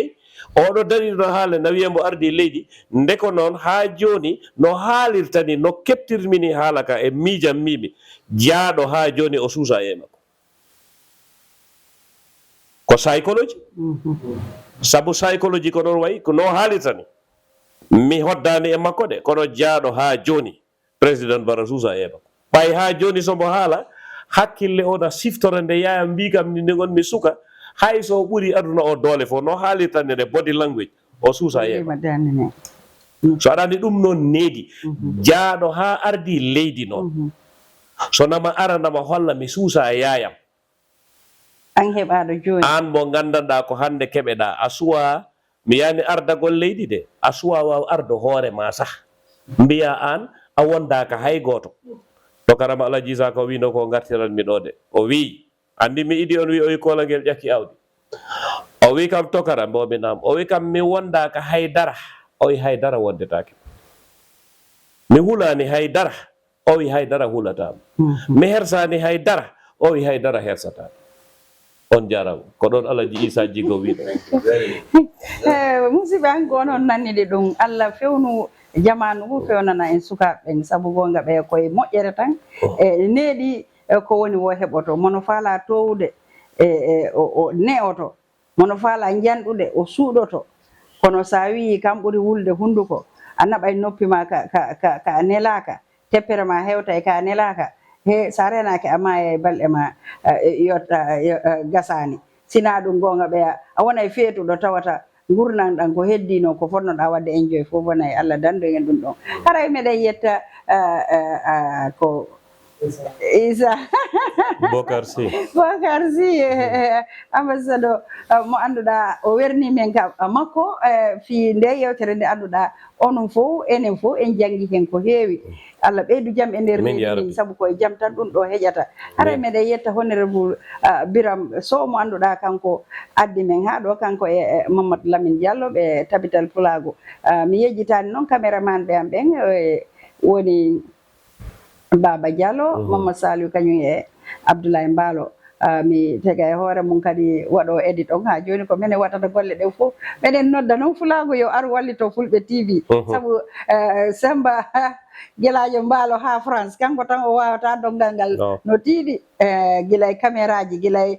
oɗo dari no haala na wiya mbo ardi leydi ndeko noon ha joni no haalirtani no keptirmini haala ka e miijam mimi jaaɗo ha joni o suusa e makko ko psychology sabu psychology ko ɗon wayi ko no haalirtani mi hoddani e makko de kono jaaɗo ha joni président bara suusa e makko ɓay ha joni somo haala hakkille o na siftore nde yaya mbikam ni nde gonmi suka hay so ɓuri aduna o doole fof no haalirtani nde body language o suusa e so aɗa andi ɗum noon needi jaaɗo ha ardi leydi noon so nama ara nama holla mi suusa e yayam an heɓaɗo joni an mo gandanɗa ko hande keɓeɗa a suwa mi yani ardagol leydi de a suwa waw ardo hoore ma sah mbiya an a wondaka hay goto to karama alaji sa ko wino ko gartiranmi ɗo de o wi andi mi idi on wi o wi kolagel ƴakki awdi o wi kam tokara mbominam o wi kam mi wondaka haydara o wi haydara wondetake mi hulani haydara o wi haydara hulatama mi hersani haydara o wi haydara hersatama on jarama ko ɗon alaji isa jigo wiɗo musidɓe an ko onon nannide ɗum Allah fewnu jamanu fu fewnana en sukaɓe ɓen saabu gonga ɓe koye moƴƴere tan e neeɗi ko woni wo heɓoto mono faala towde o ne'oto mono faala janɗude o suuɗoto kono sa wi kam ɓuuri wulde hunduko a naɓay noppi ma ka nelaka teppere ma hewta e ka nelaka he sa renaki ama e balɗe ma yotta gasani sina ɗum gonga ɓeya a wonay feetuɗo tawata gurnan ɗan ko heddino ko fonnoɗa wadde enjoy fof wona e Allah dando en ɗum ɗon haray meɗen yetta ko Isa Bocar Sy ambassadeur mo annduɗa o werni men ka makko fi nde yewtere nde annduɗa onon fof enen fof en jangi hen ko heewi Allah ɓeydu jaam e nder leydi saabu koye jaam tan ɗum ɗo heƴata haray meɗen yetta honorable Biram Sow mo annduɗa kanko addi men ha ɗo kanko e Mamadou Lamine Diallo ɓe tabital Pulago mi yejjitani noon caméraman ɓe am ɓen woni Baba Diallo Mamadou Saliou kañum e Abdoulaye Mbalo mi tega e hoore mum kadi waɗo edit on ha joni ko minen waɗata golle ɗe fof meɗen nodda noon Fulago yo ar wallito Fulɓe TV saabu Samba guelajo Mbalo ha France kanko tan o wawata doggal ngal no tiiɗi guilay caméra ji guilay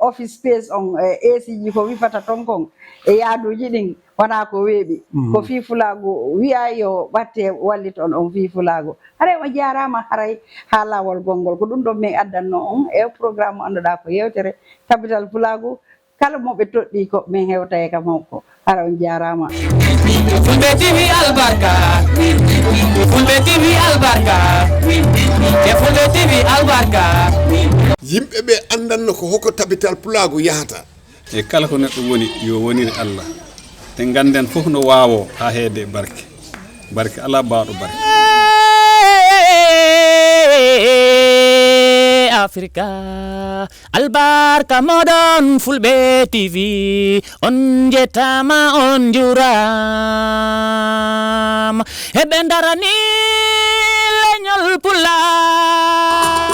office space on AC ji ko wifata ton kon e yaaduji ɗin wona ko weeɓi ko fi Fulago wiya yo ɓatte wallito on fi Fulago haray o jarama haray ha lawol gongol ko ɗum ɗon min addanno on e programme annduɗa ko yewtere tabital Fulago kala moɓe toɗɗi ko min hewta e kam hokko hara on jarama Fulɓe TV albarka Fulɓe TV albarka e Fulɓe TV albarka yimɓe ɓe andanno ko hokko tabital Pulago yahata e kala ko neɗɗo woni yo wonire Allah te ganden fof no wawo ha heede barke barke ala baaɗo barke Africa albarka moɗon Fulɓe TV on jettama on juram heɓe darani leñol pulaar